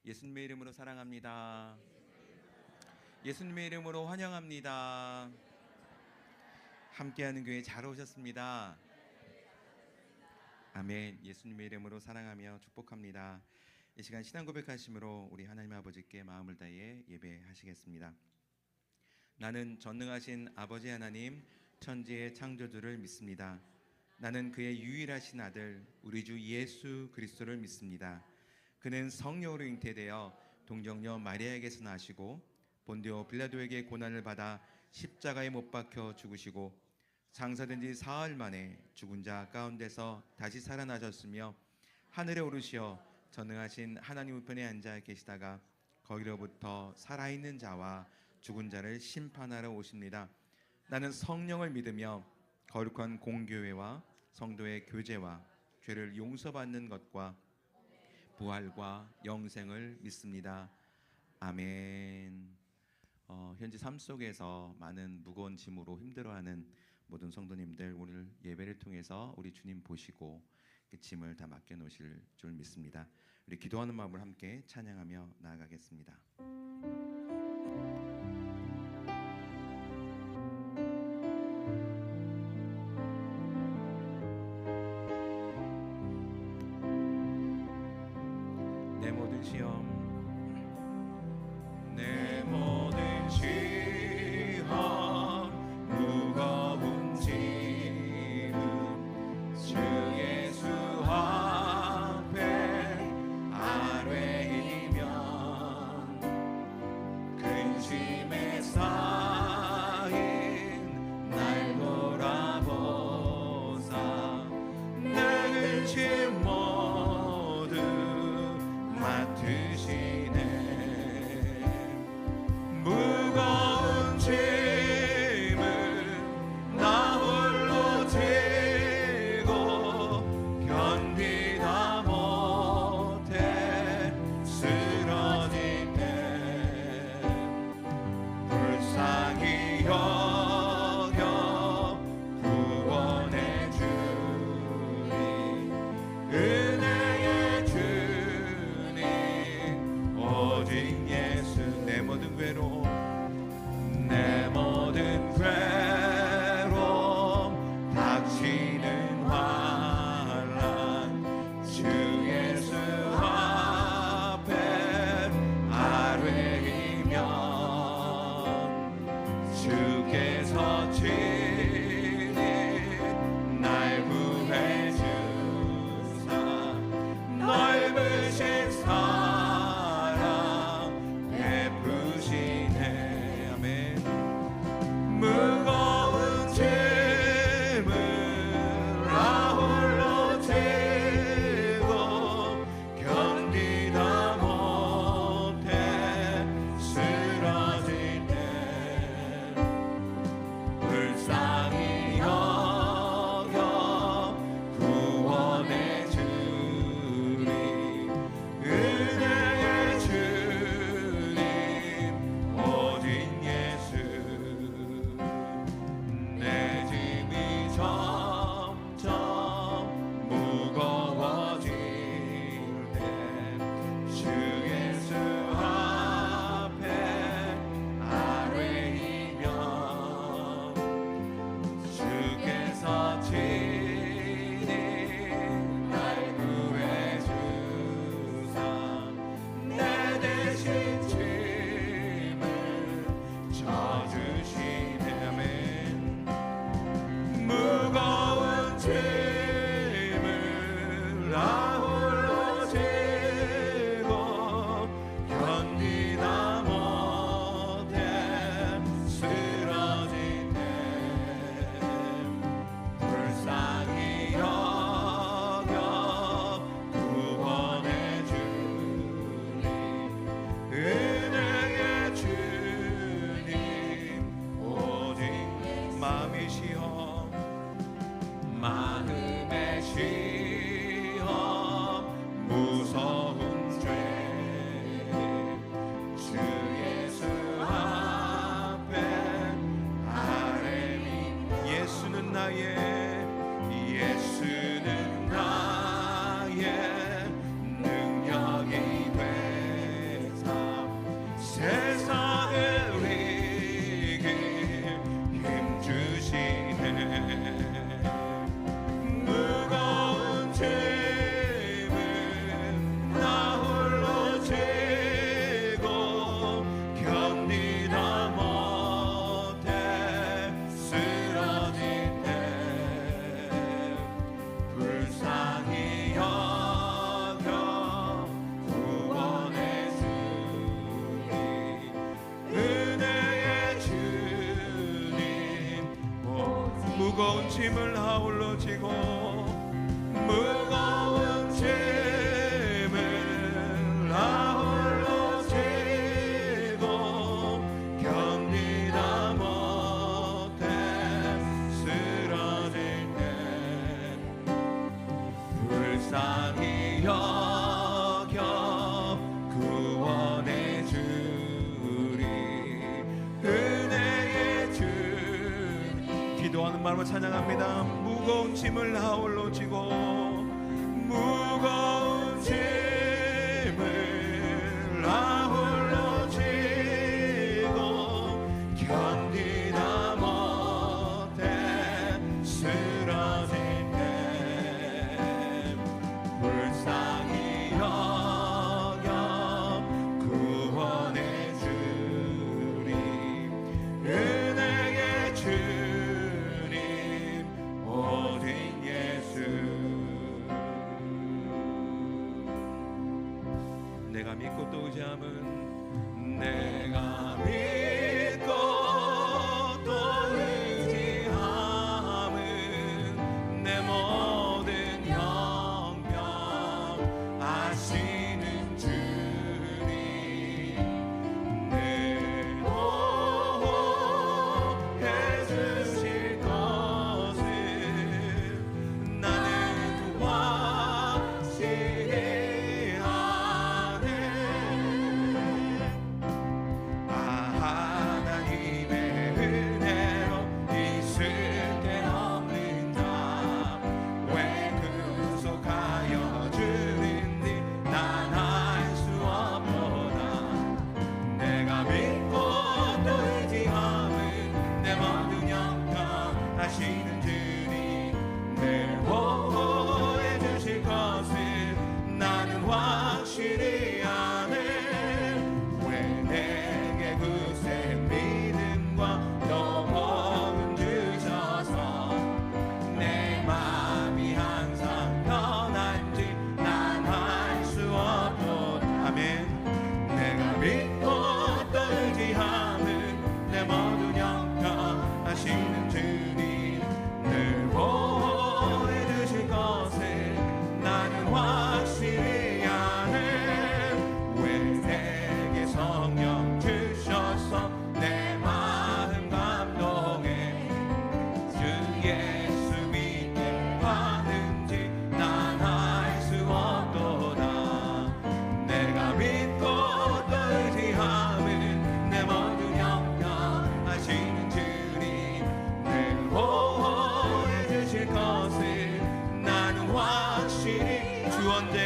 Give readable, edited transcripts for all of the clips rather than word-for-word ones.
예수님의 이름으로 사랑합니다. 예수님의 이름으로 환영합니다. 함께하는 교회 잘 오셨습니다. 아멘. 예수님의 이름으로 사랑하며 축복합니다. 이 시간 신앙 고백하심으로 우리 하나님 아버지께 마음을 다해 예배하시겠습니다. 나는 전능하신 아버지 하나님, 천지의 창조주를 믿습니다. 나는 그의 유일하신 아들 우리 주 예수 그리스도를 믿습니다. 그는 성령으로 잉태되어 동정녀 마리아에게서 나시고 본디오 빌라도에게 고난을 받아 십자가에 못 박혀 죽으시고 장사된 지 사흘 만에 죽은 자 가운데서 다시 살아나셨으며 하늘에 오르시어 전능하신 하나님 우편에 앉아 계시다가 거기로부터 살아있는 자와 죽은 자를 심판하러 오십니다. 나는 성령을 믿으며 거룩한 공교회와 성도의 교제와 죄를 용서받는 것과 부활과 영생을 믿습니다. 아멘. 현재 삶 속에서 많은 무거운 짐으로 힘들어하는 모든 성도님들, 오늘 예배를 통해서 우리 주님 보시고 그 짐을 다 맡겨놓으실 줄 믿습니다. 우리 기도하는 마음을 함께 찬양하며 나아가겠습니다. 내 모든 시험, 내 모든 시험, 무거운 짐은 주 예수 앞에 아뢰이면 근심에 쌓인 날 돌아보사 내 근심 모두 맡으시네. 무거운 짐을 나 홀로 지고 견디다 못해 쓰러질 때 불쌍히 여겨 구원해 주니 은혜의 주님 오직 예수. 내 모든 괴로움, 내 모든 괴로움 닥치는 환난 주 예수 앞에 아뢰이면 주께서 친히 날 구해 주사 넓으신 사랑 베푸시네. 무거운 짐을 아울러 지고 무거운 짐을 아울러 지고 견디다 못해 쓰러질 때 불쌍히 여겨 구원해 주리 은혜의 주. 기도하는 마음으로 찬양합니다. 무거운 짐을 아울러 지고 무거운 짐을 아울러 지고 견디다 못해 쓰러질 때 불쌍히 여겨 구원해 주리 은혜의 주님 오직 예수. 내가 믿고 또 의지함은 내가 믿고 또 의지함은 내 모든 형편 아시는 주님 내 보호해 주실 것을 나는 확실히 아네. 하나님의 은혜로 있을 때 없는 자 왜 구속하여 주는지 난 알 수 없도다. 내가 믿고 또 의지함은 내 모든 영광 하시는 주님 늘 보호해 주실 것을 나는 확실히 아네. 왜 내게 굳세 믿음과 영혼은 주셔서 내 마음이 항상 편한지 난 알 수 없도다. 아멘. 내가 믿고 또 의지함은 내 모든 영광 하시는 주님 늘 보호해 주실 것을 나는 확실히 아네. 왜 내게 성령 주셔서 내 마음 감동해 주 예수 믿게 하는지 난 알 수 없도다. 내가 믿고 또 의지함은 내 모든 영광 하시는 주님 늘 보호해 주실 것을 나는 확실히 주 언제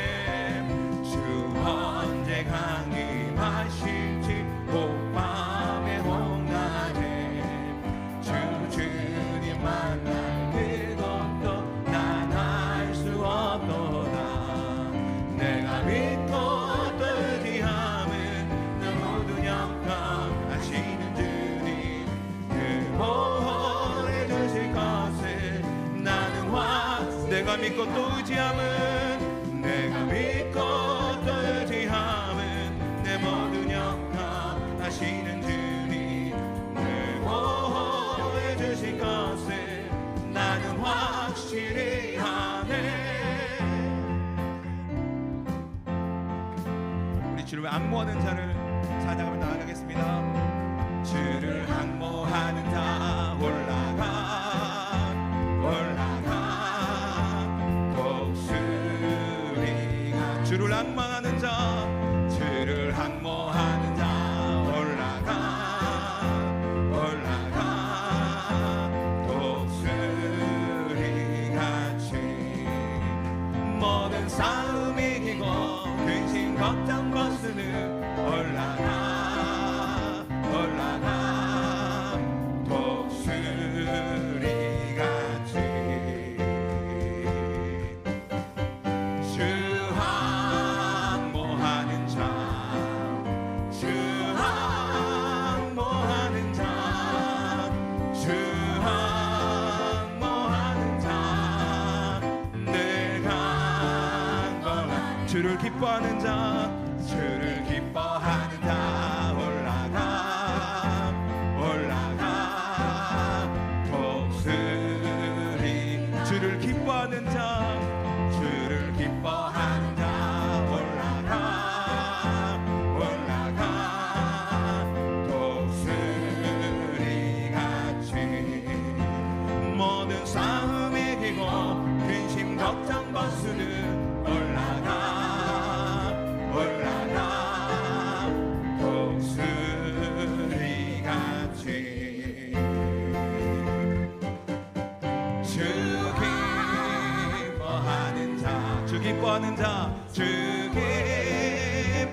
강림하실지 봄밤에 홍낮에 주님 만날 그것도 난 알 수 없도다. 내가 믿고 또 의지함은 내 모든 영광 하시는 주님 늘 보호해 주실 것을 나는 내가 믿고 또 의지함은 내가 믿고 또 의지함은 내 모든 영광 하시는 주님 늘 보호해 주실 것을 나는 확실히 아네. 우리 주를 앙모하는 자를 찬양하며 나아가겠습니다. 주를 앙모하는 자 올라가 독수리가 주를 앙망하는 자 주를 앙모하는 자 올라가 독수리같이 모든 싸움 이기고 근심 걱정 벗으는 올라가 독수리같이 주 항모하는 자 주를 기뻐하는 자, 주를 기뻐하는 자 올라가 독수리같이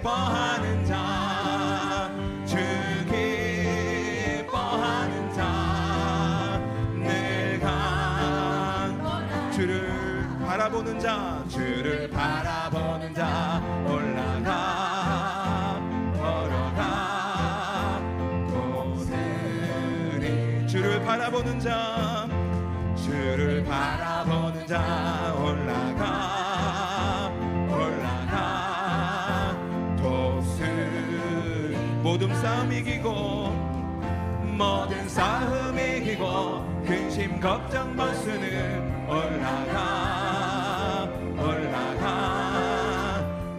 기뻐하는 자, 주 기뻐하는 자, 내가 주를 바라보는 자, 주를 바라보는 자, 올라가 걸어가 보으리. 주를 바라보는 자, 주를 바라보는 자, 올라가 도스리. 모든 싸움 이기고 모든 싸움 이기고 근심 걱정 벗으는 올라가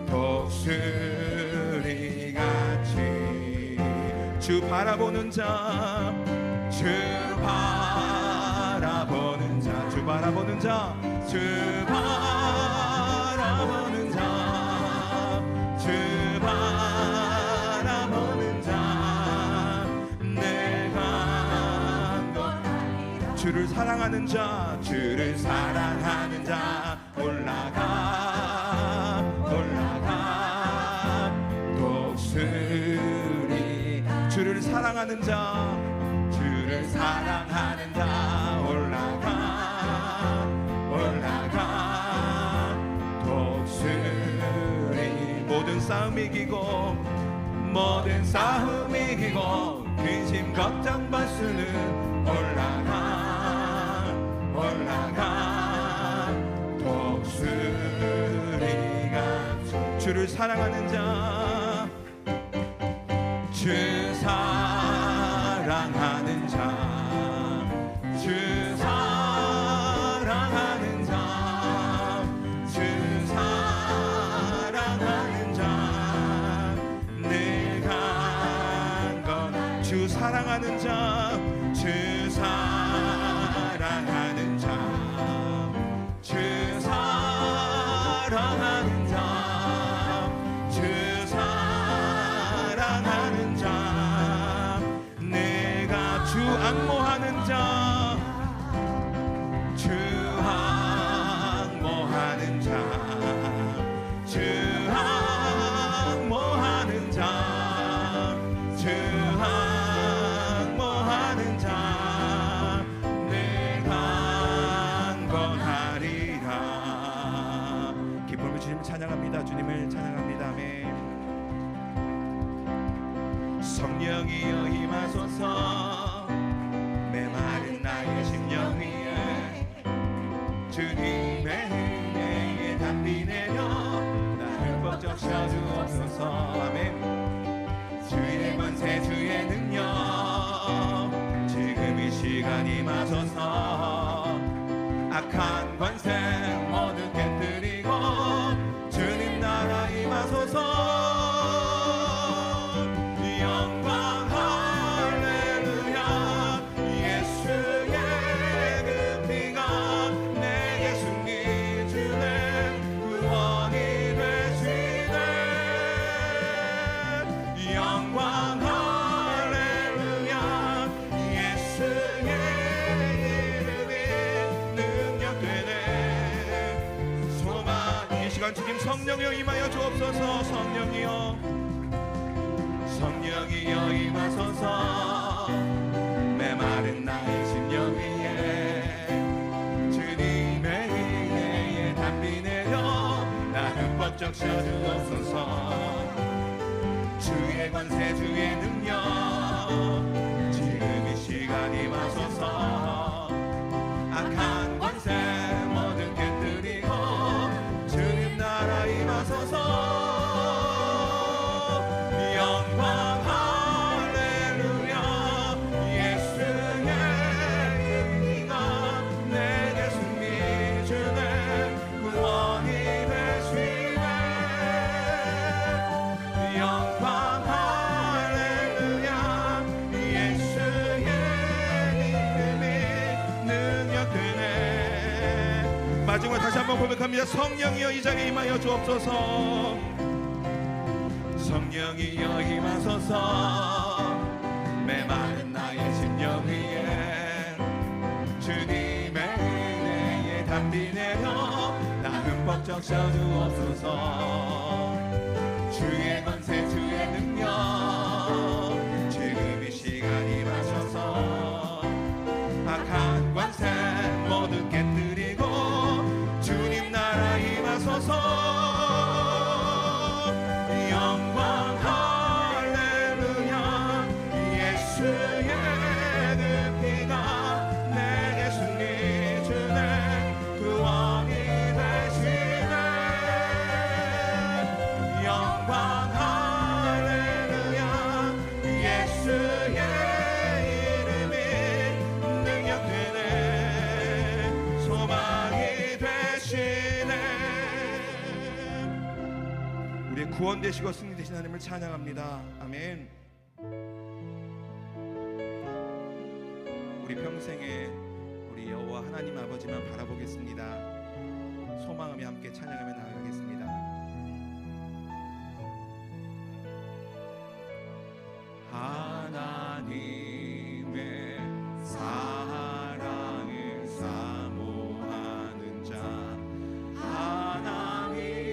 독수리 같이. 주 바라보는 자, 주 바라보는 자, 주 바라보는 자, 주 바라보는 자, 주 바라보는 자, 내가 주를 사랑하는 자, 주를 사랑하는 자, 올라가 독수리. 주를 사랑하는 자, 주를 사랑하는 자, 올라가 독수리. 모든 싸움 이기고 모든 싸움 이기고 근심 걱정 벗으는 올라가 독수리가. 주를 사랑하는 자, 주 사랑하는 자, 주 사랑하는 자, 주 사랑하는 자, 내가 건. 주 사랑하는 자, 주 사랑하는 자, 주 사랑하는 자, 주 사랑하는 자, 내가 주 앙모하는 자, 주 앙모하는 자, 주 앙모하는 자, 주 앙모하는 자, 내가 안건하리라. 기쁨을 주님을 찬양합니다. 주님을 찬양합니다. 아멘. 성령이여 임하소서 메마른 나의 심령 위에 주님의 은혜에 담비 내려 나를 벅 적셔주옵소서. 아멘. 주의 권세 주의 능력 지금 이 시간 임하소서. 악한 권세 모두 깨뜨리고 주님 나라 임하소서. 주님 성령이여 임하여 주옵소서. 성령이여 임하소서 메마른 나의 심령 위에 주님의 은혜에 담비 내려 나를 벅 적셔주옵소서. 주의 권세 주의 능력 지금 이 시간 임하소서. 악한 권세 모두 깨뜨리고 주님 나라 임하소서. 영광 할렐루야. 예수의 은혜가 내게 승리 주네 구원이 되시네. 영광 할렐루야. 예수의 이름이 능력되네. 마지막 다시 한번 고백합니다. 성령이여 이 자리에 임하여 주옵소서. 성령이여 임하소서. 메마른 나의 심령 위에 주님의 은혜에 담비 내려 나 흠뻑 적셔 주옵소서. 주의 권 구원 되시고 승리 되신 하나님을 찬양합니다. 아멘. 우리 평생에 우리 여호와 하나님 아버지만 바라보겠습니다. 소망하며 함께 찬양하며 나아가겠습니다. 하나님의 사랑을 사모하는 자, 하나님의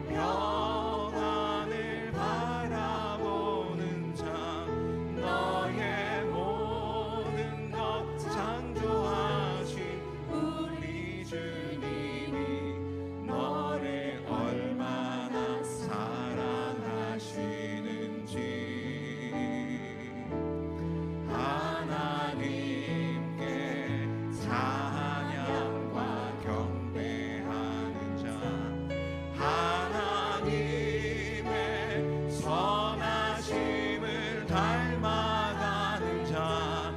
평안을 바라보는 자, 너의 모든 것 창조하신 우리 주님이 너를 얼마나 사랑하시는지 하나님께 찬양과 경배하는 자, 하나님의 선하심을 닮아가는 자,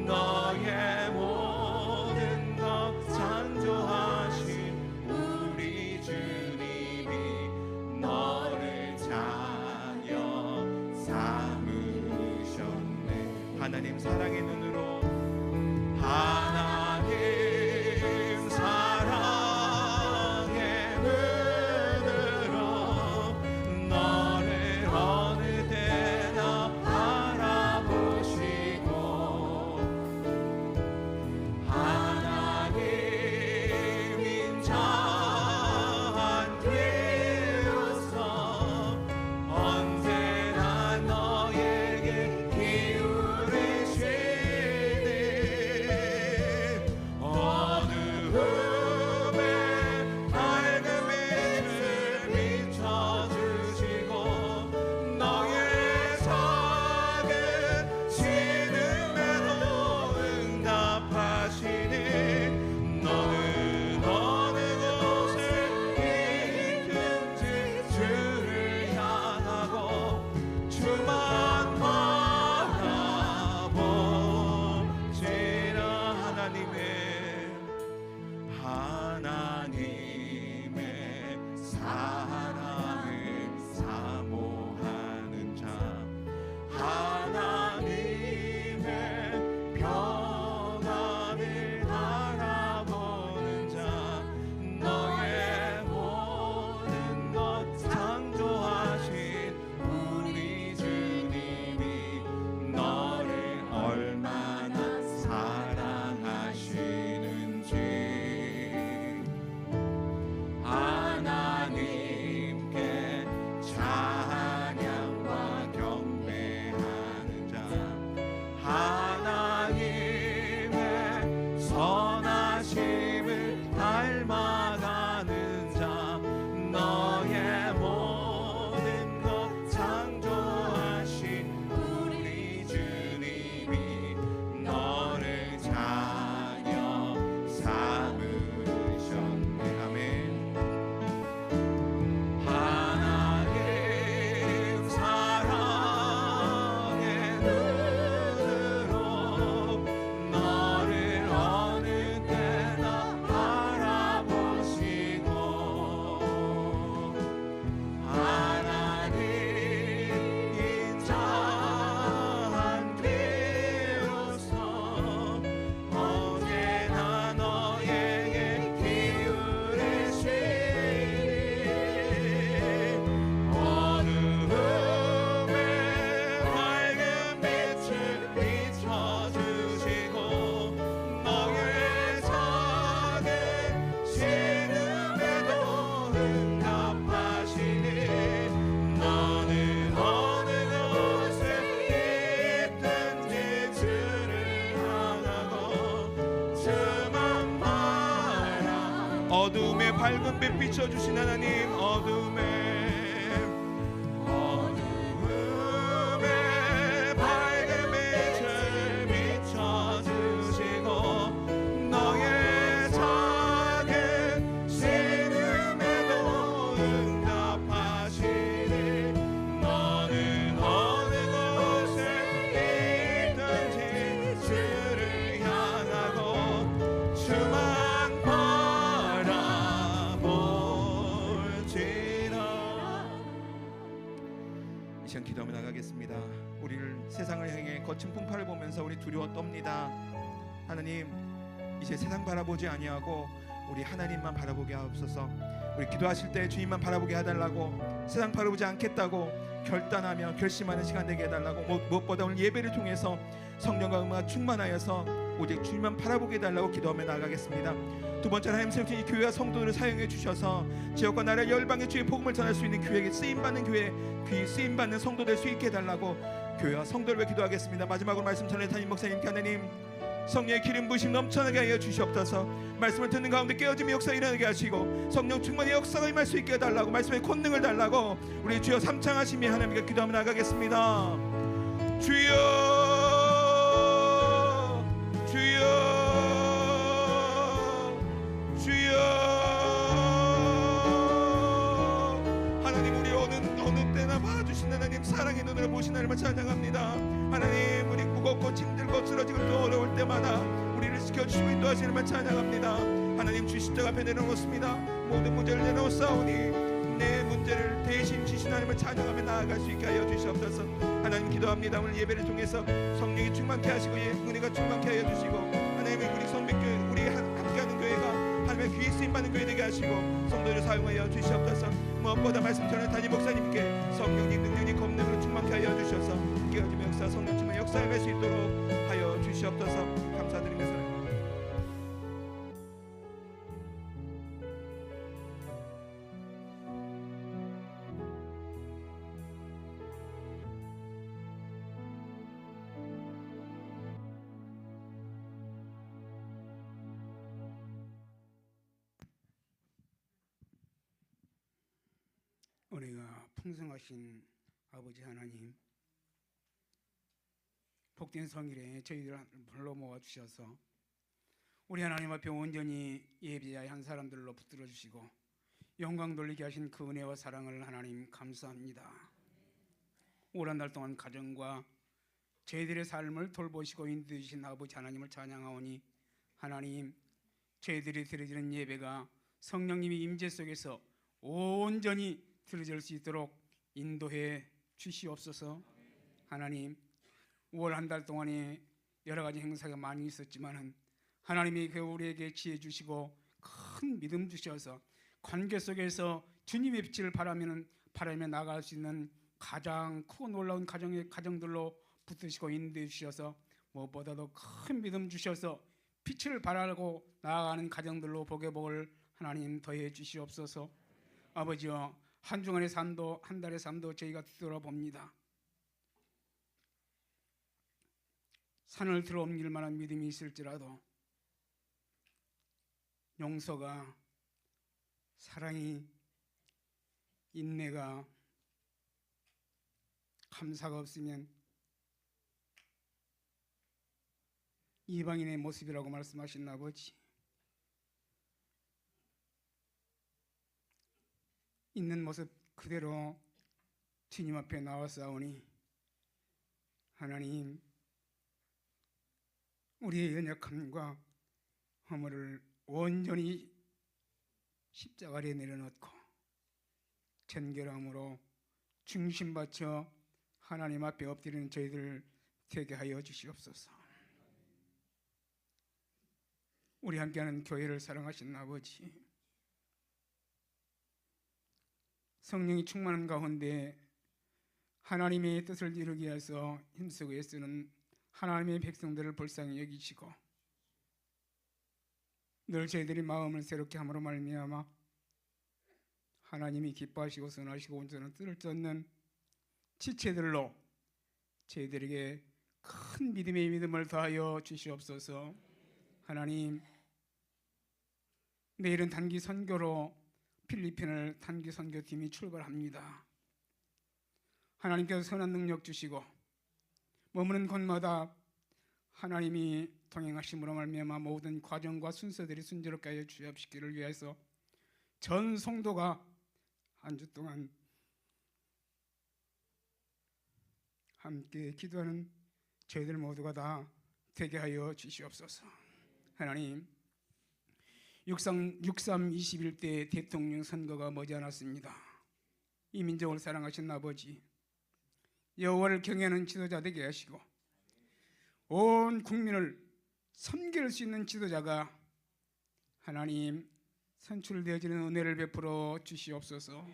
너의 모든 것 창조하신 우리 주님이 너를 자녀 삼으셨네. 하나님 사랑의 눈으로, 하나님 사랑의 눈으로 너를 어느 때나 바라보시고, 하나님 인자한 뒤로서 언제나 너에게 기울이시니 어두움에 밝은 빛을 비춰주시고 너의 작은 신음에도 응답하시니 너는 어느 곳에 있든지 주를 향하고 주만 바라보시라. 하나님의 사랑을 사모하는 자, 하나님의 평안을 바라보는 자, 너의 모든 것 창조하신 우리 주님이 너를 얼마나 사랑하시는지 하나님께 찬양과 경배하는 자, 하나님의 선하심을 닮아가는 자, 너의 모든 것 창조하신 우리 주님이 너를 자녀 삼으셨네. 아멘. 하나님 사랑의 눈으로 너를 어느 때나 바라보시고, 하나님 인자한 뒤로서 언제나 너에게 기울이시니 어두움에 밝은 빛을 비춰주시고 너의 작은 신음에도 응답하시니 너는 어느 곳에 있든지 주를 향하고 주만 바라. 어두움에 밝은 빛 비춰주신 하나님, 어두움에 밝은 빛을 비춰주시고 너의 작은 신음에도 응답하시니 너는 어느 곳에 있든지 주를 향하고 주만 바라볼지. 이 시간 기도하며 나가겠습니다. 우리를 세상을 향해 거친 풍파를 보면서 우리 두려워 떱니다. 하나님, 이제 세상 바라보지 아니하고 우리 하나님만 바라보게 하옵소서. 우리 기도하실 때 주님만 바라보게 해달라고, 세상 바라보지 않겠다고 결단하며 결심하는 시간 되게 해달라고, 무엇보다 오늘 예배를 통해서 성령과 음악 충만하여서 오직 주님만 바라보게 해달라고 기도하며 나가겠습니다. 두 번째는 하나님 세우신 이 교회와 성도들을 사용해 주셔서 지역과 나라 열방의 주의 복음을 전할 수 있는 교회에게 쓰임받는 교회, 귀 쓰임받는 성도 될 수 있게 해달라고 교회와 성도를 위해 기도하겠습니다. 마지막으로 말씀 전해 담임 목사님께 하나님 성령의 기름 부으심 넘쳐나게 하여 주시옵소서. 말씀을 듣는 가운데 깨어짐의 역사 일어나게 하시고 성령 충만의 역사가 임할 수 있게 해달라고, 말씀의 권능을 달라고 우리 주여 삼창하심이 하나님께 기도하며 나가겠습니다. 주여, 주여, 주여. 하나님, 우리 어느 때나 봐주신 하나님, 사랑의 눈으로 보신 하나님을 찬양합니다. 하나님, 우리 무겁고 힘들고 쓰러지고 또 어려울 때마다 우리를 지켜주시고 인도하시는 하나님을 찬양합니다. 하나님, 주 십자가 앞에 내려놓습니다. 모든 문제를 내놓사오니 내 문제를 대신 지신 하나님을 찬양하며 나아갈 수 있게 하여 주시옵소서. 하나님, 기도합니다. 오늘 예배를 통해서 성령이 충만케 하시고 은혜가 충만케 하여 주시고, 하나님, 우리 성백교회, 우리 함께하는 교회가 하나님의 귀에 쓰임받는 교회 되게 하시고 성도를 사용하여 주시옵소서. 무엇보다 말씀 전에 담임 목사님께 성령님 능력이 권능으로 충만케 하여 주셔서 깨어짐의 역사, 성령 충만의 역사에 갈 수 있도록 하여 주시옵소서. 감사드리며 사랑합니다. 은혜가 풍성하신 아버지 하나님, 복된 성일에 저희들을 불러 모아 주셔서 우리 하나님 앞에 온전히 예배한 사람들로 붙들어 주시고 영광 돌리게 하신 그 은혜와 사랑을 하나님 감사합니다. 올 한 달 동안 가정과 저희들의 삶을 돌보시고 인도해 주신 아버지 하나님을 찬양하오니, 하나님, 저희들이 드려지는 예배가 성령님의 임재 속에서 온전히 드려질 수 있도록 인도해 주시옵소서. 하나님, 5월 한 달 동안에 여러 가지 행사가 많이 있었지만 하나님이 우리에게 지혜 주시고 큰 믿음 주셔서 관계 속에서 주님의 빛을 바라며 나갈 수 있는 가장 크고 놀라운 가정들로 붙드시고 인도해 주셔서 무엇보다도 큰 믿음 주셔서 빛을 바라고 나아가는 가정들로 복의 복을 하나님 더해 주시옵소서. 아버지여, 한 주간의 삶도 한 달의 삶도 저희가 뒤돌아봅니다. 산을 들어옮길 만한 믿음이 있을지라도 용서가, 사랑이, 인내가, 감사가 없으면 이방인의 모습이라고 말씀하신 아버지, 있는 모습 그대로 주님 앞에 나와싸우니 하나님, 우리의 연약함과 허물을 온전히 십자가에 내려놓고 전결함으로 중심 바쳐 하나님 앞에 엎드리는 저희들 되게 하여 주시옵소서. 우리 함께하는 교회를 사랑하신 아버지, 성령이 충만한 가운데 하나님의 뜻을 이루기 위해서 힘쓰고 애쓰는 하나님의 백성들을 불쌍히 여기시고 늘 저희들이 마음을 새롭게 함으로 말미암아 하나님이 기뻐하시고 선하시고 온전한 뜻을 쫓는 지체들로 저희들에게 큰 믿음의 믿음을 더하여 주시옵소서. 하나님, 내일은 단기 선교로 필리핀을 단기 선교팀이 출발합니다. 하나님께서 선한 능력 주시고 머무는 곳마다 하나님이 동행하심으로 말미암아 모든 과정과 순서들이 순조롭게 하여 주옵시기를 위해서 전 성도가 한 주 동안 함께 기도하는 저희들 모두가 다 되게 하여 주시옵소서. 하나님, 21대 대통령 선거가 머지않았습니다. 이 민족을 사랑하신 아버지, 여호와를 경외하는 지도자 되게 하시고 온 국민을 섬길 수 있는 지도자가 하나님 선출되어지는 은혜를 베풀어 주시옵소서.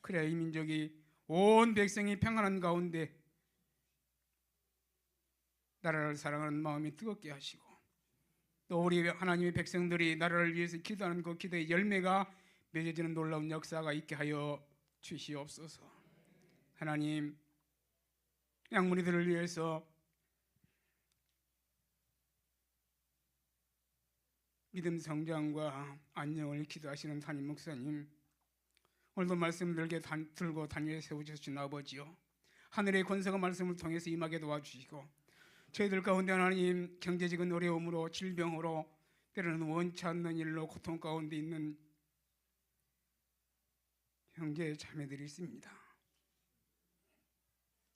그래야 이 민족이 온 백성이 평안한 가운데 나라를 사랑하는 마음이 뜨겁게 하시고 또 우리 하나님의 백성들이 나라를 위해서 기도하는 그 기도의 열매가 맺어지는 놀라운 역사가 있게 하여 주시옵소서. 하나님, 양무리들을 위해서 믿음 성장과 안녕을 기도하시는 담임 목사님, 오늘도 말씀 들고 단위에 세우셔준 아버지요, 하늘의 권세가 말씀을 통해서 임하게 도와주시고 저희들 가운데 하나님 경제적인 어려움으로 질병으로 때로는 원치 않는 일로 고통 가운데 있는 형제 자매들이 있습니다.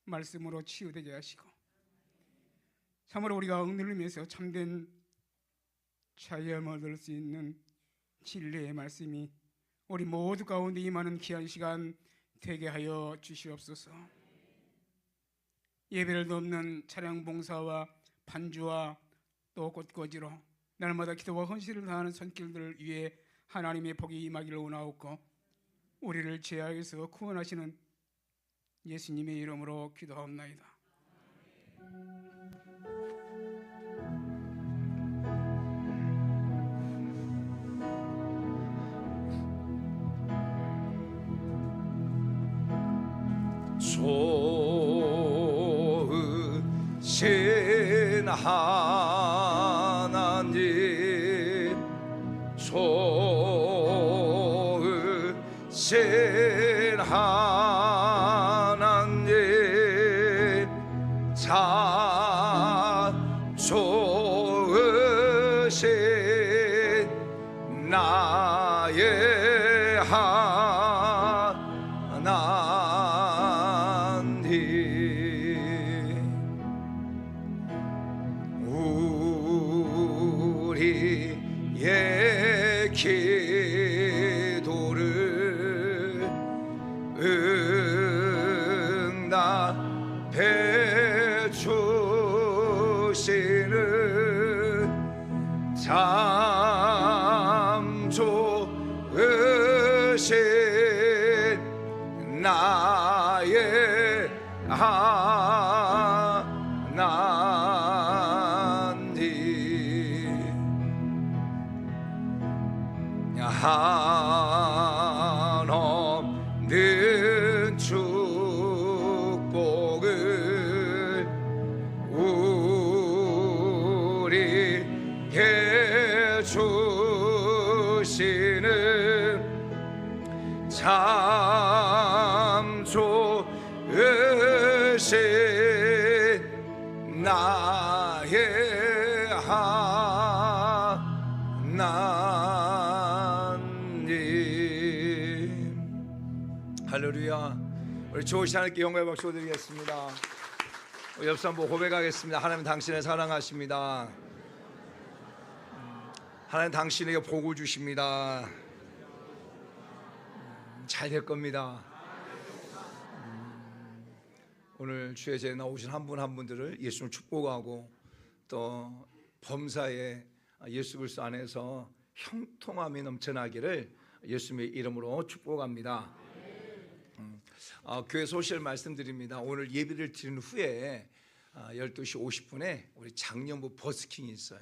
말씀으로 치유되게 하시고 참으로 우리가 억눌리면서 참된 자유함을 얻을 수 있는 진리의 말씀이 우리 모두 가운데 임하는 귀한 시간 되게 하여 주시옵소서. 예배를 돕는 차량 봉사와 반주와 또 꽃꽂이로 날마다 기도와 헌신을 다하는 손길들 위해 하나님의 복이 임하기를 원하옵고 우리를 죄악에서 구원하시는 예수님의 이름으로 기도하옵나이다. 좋으신 하나님, 좋으신 하나님, 참 좋으신 나의 하나님, 우리의 기도를 응답해 주시는 참 좋으신 나의 하나님, 한없는 축복을 우리에게 주시는 참 좋으신 나의 하나님. 할렐루야. 우리 좋으신 하나님께 영광의 박수 드리겠습니다. 옆 사람 보고 고백하겠습니다. 하나님 당신을 사랑하십니다. 하나님 당신에게 복을 주십니다. 잘 될 겁니다. 오늘 주의 제에 나오신 한 분 한 분들을 예수를 축복하고 또 범사에 예수 그리스도 안에서 형통함이 넘쳐나기를 예수님의 이름으로 축복합니다. 교회 소식을 말씀드립니다. 오늘 예배를 드린 후에 12시 50분에 우리 장년부 버스킹이 있어요.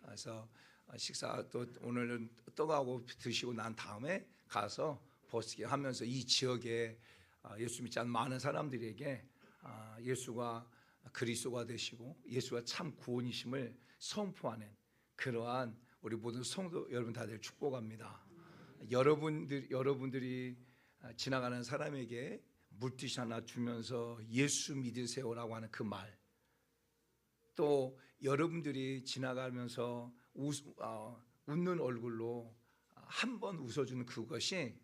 그래서 식사 또 오늘은 떡하고 드시고 난 다음에 가서 버스킹 하면서 이 지역에 예수 믿지 않는 많은 사람들에게 예수가 그리스도가 되시고 예수가 참 구원이심을 선포하는 그러한 우리 모든 성도 여러분 다들 축복합니다. 여러분들이 지나가는 사람에게 물티슈 하나 주면서 예수 믿으세요라고 하는 그 말, 또 여러분들이 지나가면서 웃는 얼굴로 한 번 웃어주는 그것이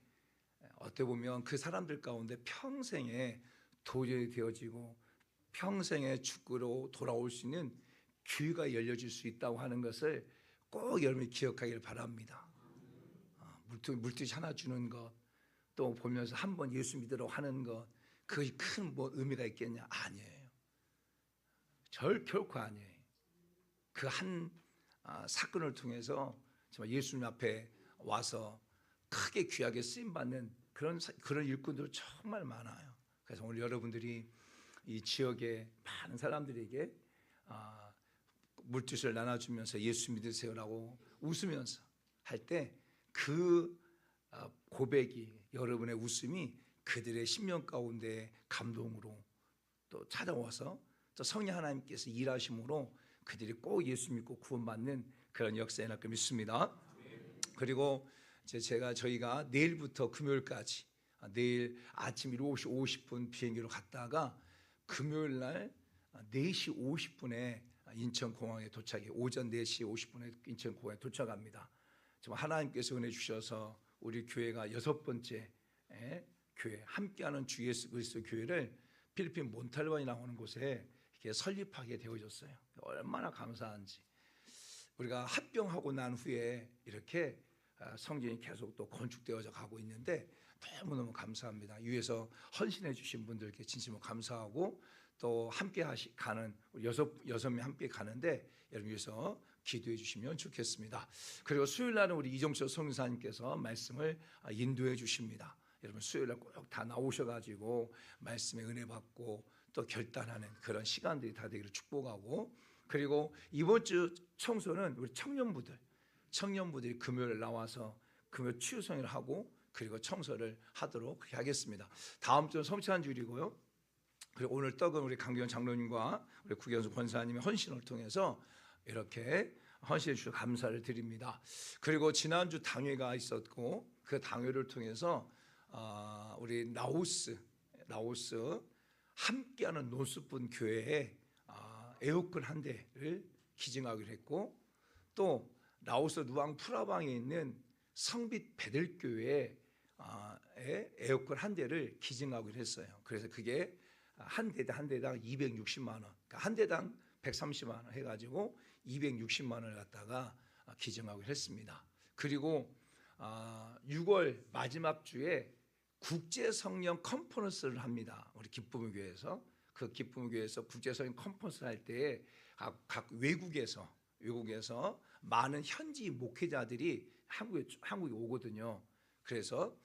어떻게 보면 그 사람들 가운데 평생에 도전이 되어지고 평생의 축구로 돌아올 수 있는 기회가 열려질 수 있다고 하는 것을 꼭 여러분이 기억하길 바랍니다. 물티슈 하나 주는 것, 또 보면서 한번 예수 믿으라고 하는 것, 그것이 큰 뭐 의미가 있겠냐? 아니에요. 결코 아니에요. 그 한 사건을 통해서 정말 예수님 앞에 와서 크게 귀하게 쓰임 받는 그런 일꾼들 정말 많아요. 그래서 오늘 여러분들이 이 지역의 많은 사람들에게 물뜻을 나눠주면서 예수 믿으세요라고 웃으면서 할 때 그 고백이, 여러분의 웃음이 그들의 심령 가운데 감동으로 또 찾아와서 또 성령 하나님께서 일하심으로 그들이 꼭 예수 믿고 구원받는 그런 역사에 날 거 믿습니다. 그리고 저희가 내일부터 금요일까지 내일 아침 7시 50분 비행기로 갔다가 금요일 날 4시 50분에 인천공항에 도착해 오전 4시 50분에 인천공항에 도착합니다. 정말 하나님께서 은혜 주셔서 우리 교회가 6번째 교회, 함께하는 주 예수 그리스도 교회를 필리핀 몬탈반이라고 하는 곳에 이렇게 설립하게 되어졌어요. 얼마나 감사한지. 우리가 합병하고 난 후에 이렇게 성전이 계속 또 건축되어져 가고 있는데 너무너무 감사합니다. 위에서 헌신해 주신 분들께 진심으로 감사하고, 또 함께 가는 우리 여섯 명 함께 가는데 여러분 위해서 기도해 주시면 좋겠습니다. 그리고 수요일 날은 우리 이종철 성사님께서 말씀을 인도해 주십니다. 여러분 수요일 날 꼭 다 나오셔가지고 말씀에 은혜 받고 또 결단하는 그런 시간들이 다 되기를 축복하고, 그리고 이번 주 청소는 우리 청년부들이 금요일 나와서 금요일 치유성회를 하고 그리고 청소를 하도록 그렇게 하겠습니다. 다음 주는 성찬 주일이고요. 그리고 오늘 떡은 우리 강경 장로님과 우리 구경수 권사님의 헌신을 통해서 이렇게 헌신해 주셔서 감사를 드립니다. 그리고 지난주 당회가 있었고 그 당회를 통해서 우리 라오스 함께하는 노스분 교회에 에어컨 한 대를 기증하기로 했고, 또 라오스 누앙 프라방에 있는 성빛 베들교회에 에어컨 한 대를 기증하기로 했어요. 그래서 그게 한 대당 260만 원, 그러니까 한 대당 130만 원 해가지고 260만 원을 갖다가 기증하기로 했습니다. 그리고 6월 마지막 주에 국제 성령 컨퍼런스를 합니다. 우리 기쁨의 교회에서 그 기쁨의 교회에서 국제 성령 컨퍼런스를 할 때에 각 외국에서 많은 현지 목회자들이 한국에 오거든요. 그래서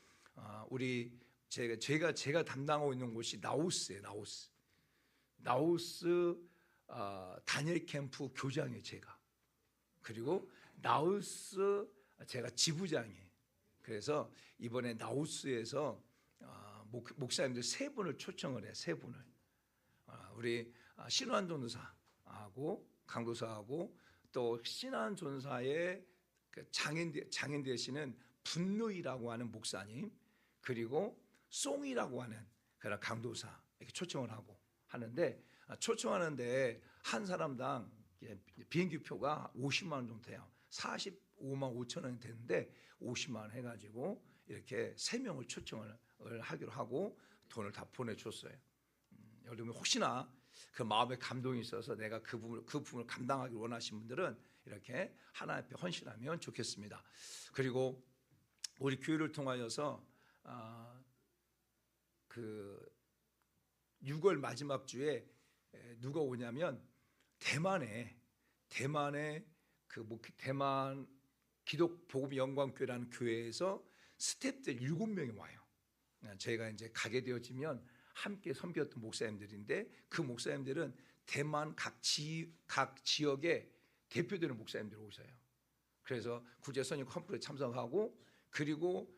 제가 담당하고 있는 곳이 라오스예요. 라오스 다니엘 캠프 교장이에요, 제가. 그리고 라오스 제가 지부장이에요. 그래서 이번에 라오스에서 목사님들 3분을 초청을 해요. 3분을. 우리 신환 전도사하고 강도사하고 또 신환 전도사의 장인 되시는 분노이라고 하는 목사님, 그리고 송이라고 하는 그런 강도사 이렇게 초청을 하고 하는데, 초청하는데 한 사람당 비행기 표가 50만 원 정도 돼요. 45만 5천 원이 되는데 50만 원 해가지고 이렇게 3명을 초청을 하기로 하고 돈을 다 보내줬어요. 여러분 혹시나 그 마음에 감동이 있어서 내가 그 부분을 감당하기를 원하시는 분들은 이렇게 하나님 앞에 헌신하면 좋겠습니다. 그리고 우리 교회를 통하여서 그 6월 마지막 주에 누가 오냐면 대만의 대만 기독 복음 영광교회라는 교회에서 스태프들 7명이 와요. 저희가 이제 가게 되어지면 함께 섬겼던 목사님들인데, 그 목사님들은 대만 각 지역의 대표되는 목사님들이 오셔요. 그래서 국제 선임 컨퍼런스에 참석하고, 그리고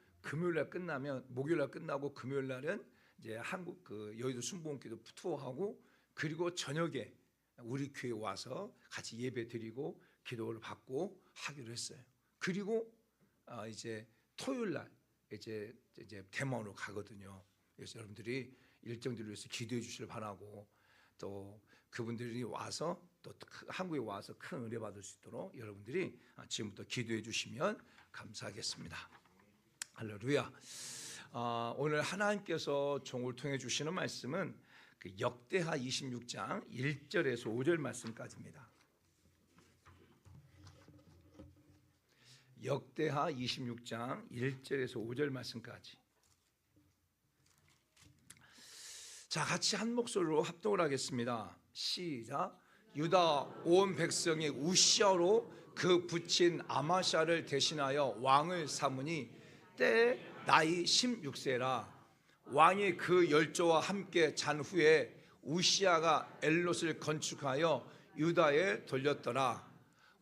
목요일 날 끝나고 금요일 날은 이제 한국 여의도 순복음교회도 투어하고, 그리고 저녁에 우리 교회 와서 같이 예배 드리고 기도를 받고 하기로 했어요. 그리고 이제 토요일 날 이제 대만으로 가거든요. 그래서 여러분들이 일정들을 위해서 기도해 주시길 바라고, 또 그분들이 와서 또 한국에 와서 큰 은혜 받을 수 있도록 여러분들이 지금부터 기도해 주시면 감사하겠습니다. 할렐루야. 오늘 하나님께서 종을 통해 주시는 말씀은 그 역대하 26장 1절에서 5절 말씀까지입니다. 역대하 26장 1절에서 5절 말씀까지. 자, 같이 한 목소리로 합동을 하겠습니다. 시작. 유다 온 백성이 우시아로 그 붙인 아마샤를 대신하여 왕을 삼으니 때 나이 16세라. 왕이 그 열조와 함께 잔 후에 우시아가 엘롯을 건축하여 유다에 돌렸더라.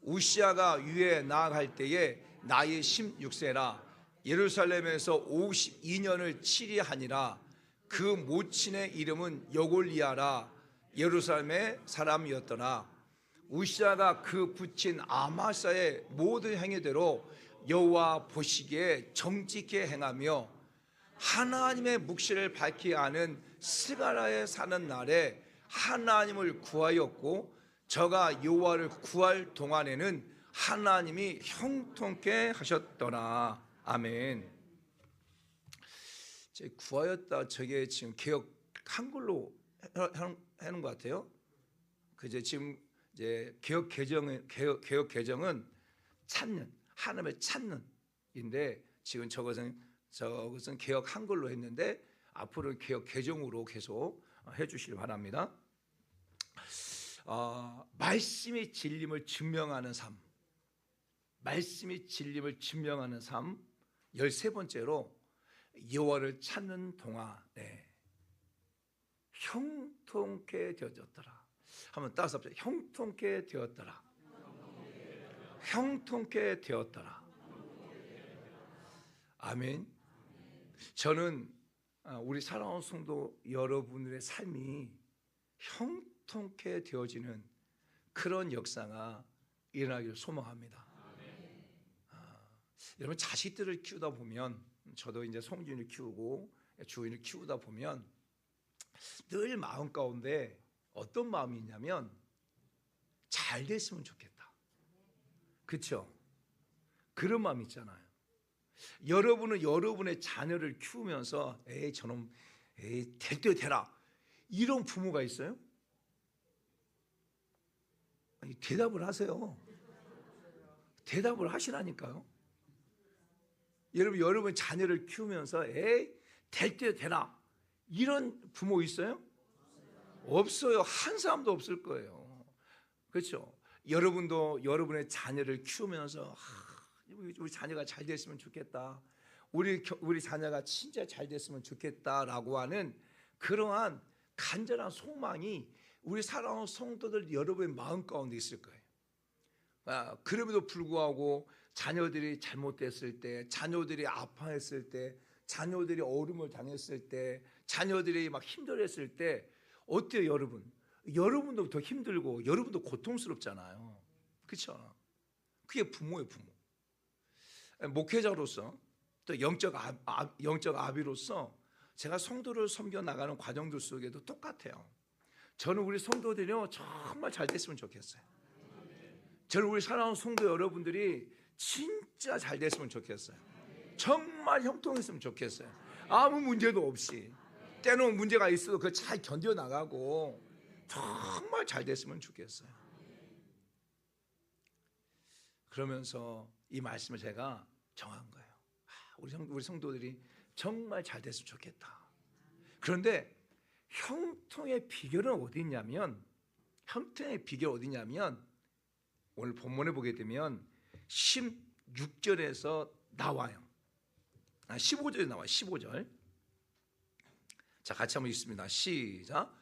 우시아가 위에 나아갈 때에 나이 16세라. 예루살렘에서 52년을 치리하니라. 그 모친의 이름은 여골리아라. 예루살렘의 사람이었더라. 우시아가 그 붙인 아마사의 모든 행위대로 여호와 보시기에 정직히 행하며 하나님의 묵시를 밝히 아는 스가라에 사는 날에 하나님을 구하였고 저가 여호와를 구할 동안에는 하나님이 형통케 하셨더라. 아멘. 구하였다, 저게 지금 개역 한글로 하는 것 같아요. 그제 지금 이제 개역 개정은 찾는, 하나님을 찾는인데 지금 저것은 개역 한글로 했는데 앞으로 개역 개정으로 계속 해주시기 바랍니다. 말씀이 진림을 증명하는 삶, 말씀이 진림을 증명하는 삶. 13번째로 여호와를 찾는 동안에 형통케 되어졌더라. 한번 따라서 합시다. 형통케 되었더라. 형통케 되었더라. 아멘. 저는 우리 사랑하는 성도 여러분들의 삶이 형통케 되어지는 그런 역사가 일어나기를 소망합니다. 여러분, 자식들을 키우다 보면, 저도 이제 송진을 키우고 주인을 키우다 보면 늘 마음 가운데 어떤 마음이 있냐면 잘 됐으면 좋겠다. 그렇죠? 그런 마음 있잖아요. 여러분은 여러분의 자녀를 키우면서 저놈 될 때 되라, 이런 부모가 있어요? 아니, 대답을 하세요. 대답을 하시라니까요. 여러분 자녀를 키우면서 될 때 되라, 이런 부모 있어요? 없어요. 한 사람도 없을 거예요. 그렇죠? 여러분도 여러분의 자녀를 키우면서 우리 자녀가 잘 됐으면 좋겠다, 우리 자녀가 진짜 잘 됐으면 좋겠다라고 하는 그러한 간절한 소망이 우리 사랑하는 성도들 여러분의 마음 가운데 있을 거예요. 그럼에도 불구하고 자녀들이 잘못됐을 때, 자녀들이 아파했을 때, 자녀들이 어려움을 당했을 때, 자녀들이 막 힘들었을 때 어때요, 여러분? 여러분도 더 힘들고 여러분도 고통스럽잖아요. 그렇죠? 그게 부모예요, 부모. 목회자로서 또 영적 아비로서 제가 성도를 섬겨 나가는 과정들 속에도 똑같아요. 저는 우리 성도들이요 정말 잘 됐으면 좋겠어요. 저는 우리 사랑하는 성도 여러분들이 진짜 잘 됐으면 좋겠어요. 정말 형통했으면 좋겠어요. 아무 문제도 없이, 때로는 문제가 있어도 그걸 잘 견뎌나가고 정말 잘 됐으면 좋겠어요. 그러면서 이 말씀을 제가 정한 거예요. 우리 성도들이 정말 잘 됐으면 좋겠다. 그런데 형통의 비결은 어디 있냐면, 오늘 본문에 보게 되면 16절에서 나와요. 15절에 나와요. 15절. 자, 같이 한번 읽습니다. 시작.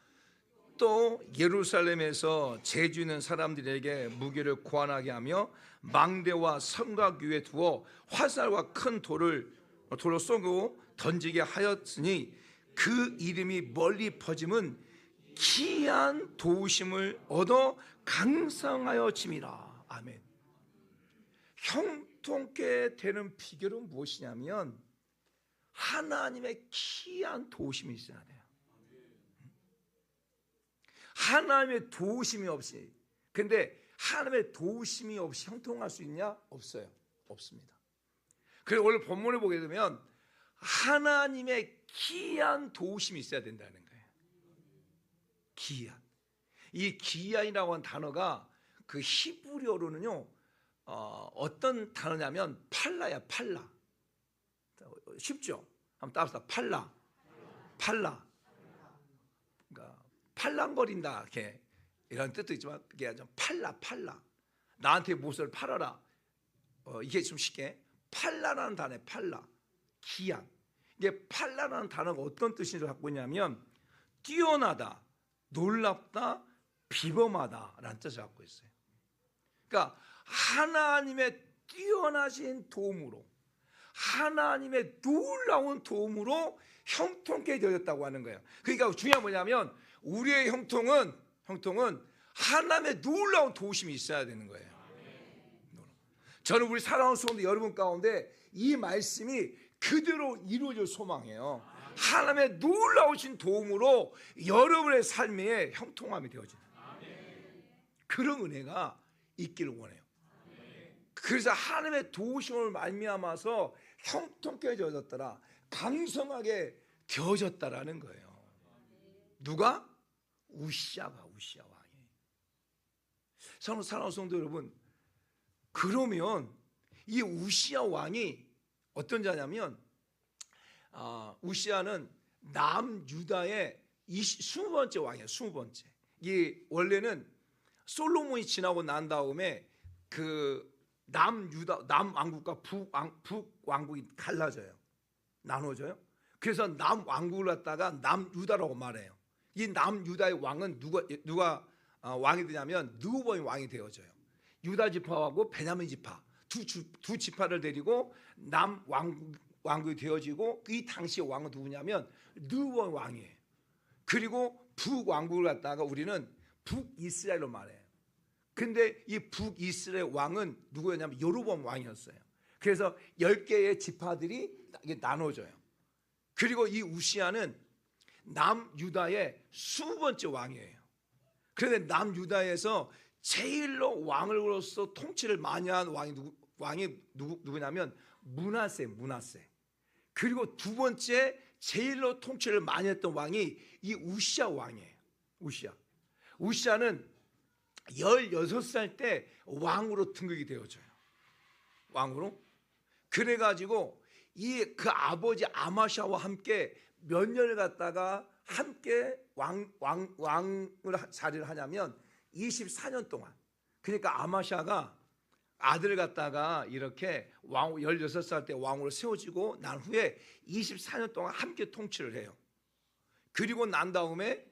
또 예루살렘에서 재주 있는 사람들에게 무기를 고안하게 하며 망대와 성곽 위에 두어 화살과 큰 돌을 쏘고 던지게 하였으니 그 이름이 멀리 퍼짐은 기이한 도우심을 얻어 강성하여 짐이라. 아멘. 형통케 되는 비결은 무엇이냐면 하나님의 기이한 도우심이 있어야 돼요. 하나님의 도우심이 없이, 근데 하나님의 도우심이 없이 형통할 수 있냐? 없어요. 없습니다. 그래서 오늘 본문을 보게 되면 하나님의 기이한 도우심이 있어야 된다는 거예요. 기이한. 이 기이한이라고 하는 단어가 그 히브리어로는요 어떤 단어냐면 팔라야. 팔라. 쉽죠? 한번 따라서 팔라. 팔랑거린다 이렇게 이런 뜻도 있지만 그게 좀 팔라 나한테 무엇을 팔아라. 이게 좀 쉽게 팔라라는 단어에 팔라 기한. 이게 팔라라는 단어가 어떤 뜻을 갖고 있냐면 뛰어나다, 놀랍다, 비범하다라는 뜻을 갖고 있어요. 그러니까 하나님의 뛰어나신 도움으로, 하나님의 놀라운 도움으로 형통케 되어졌다고 하는 거예요. 그러니까 중요한 뭐냐면 우리의 형통은 하나님의 놀라운 도우심이 있어야 되는 거예요. 저는 우리 사랑하는 성도 여러분 가운데 이 말씀이 그대로 이루어질 소망이에요. 하나님의 놀라우신 도움으로 여러분의 삶에 형통함이 되어지는 그런 은혜가 있기를 원해요. 그래서 하나님의 도우심을 말미암아서 형통케 되어졌더라, 강성하게 되어졌다라는 거예요. 누가? 우시아 왕이. 사랑하는 성도 여러분, 그러면 이 우시아 왕이 어떤 자냐면 우시아는 남유다의 20번째 왕이에요. 20번째. 이 원래는 솔로몬이 지나고 난 다음에 그 남왕국과 북왕국이 갈라져요. 나눠져요. 그래서 남왕국을 갖다가 남유다라고 말해요. 이 남유다의 왕은 누가 왕이 되냐면 르호보암이 왕이 되어져요. 유다 지파하고 베냐민 지파 두 지파를 데리고 남왕국이 되어지고 이 당시의 왕은 누구냐면 르호보암 왕이에요. 그리고 북왕국을 갖다가 우리는 북이스라엘로 말해요. 근데 이 북이스라엘 왕은 누구였냐면 여로보암 왕이었어요. 그래서 10개의 지파들이 나눠져요. 그리고 이 우시아는 남유다의 20번째 왕이에요. 그런데 남유다에서 제일로 왕으로서 통치를 많이 한 왕이 누구냐면 므낫세. 그리고 두 번째 제일로 통치를 많이 했던 왕이 이 우시아 왕이에요. 우시아는 16살 때 왕으로 등극이 되어져요. 왕으로. 그래가지고 그 아버지 아마샤와 함께 몇 년을 갖다가 함께 왕을 자리를 하냐면 24년 동안. 그러니까 아마샤가 아들을 갖다가 이렇게 16살 때 왕으로 세워지고 난 후에 24년 동안 함께 통치를 해요. 그리고 난 다음에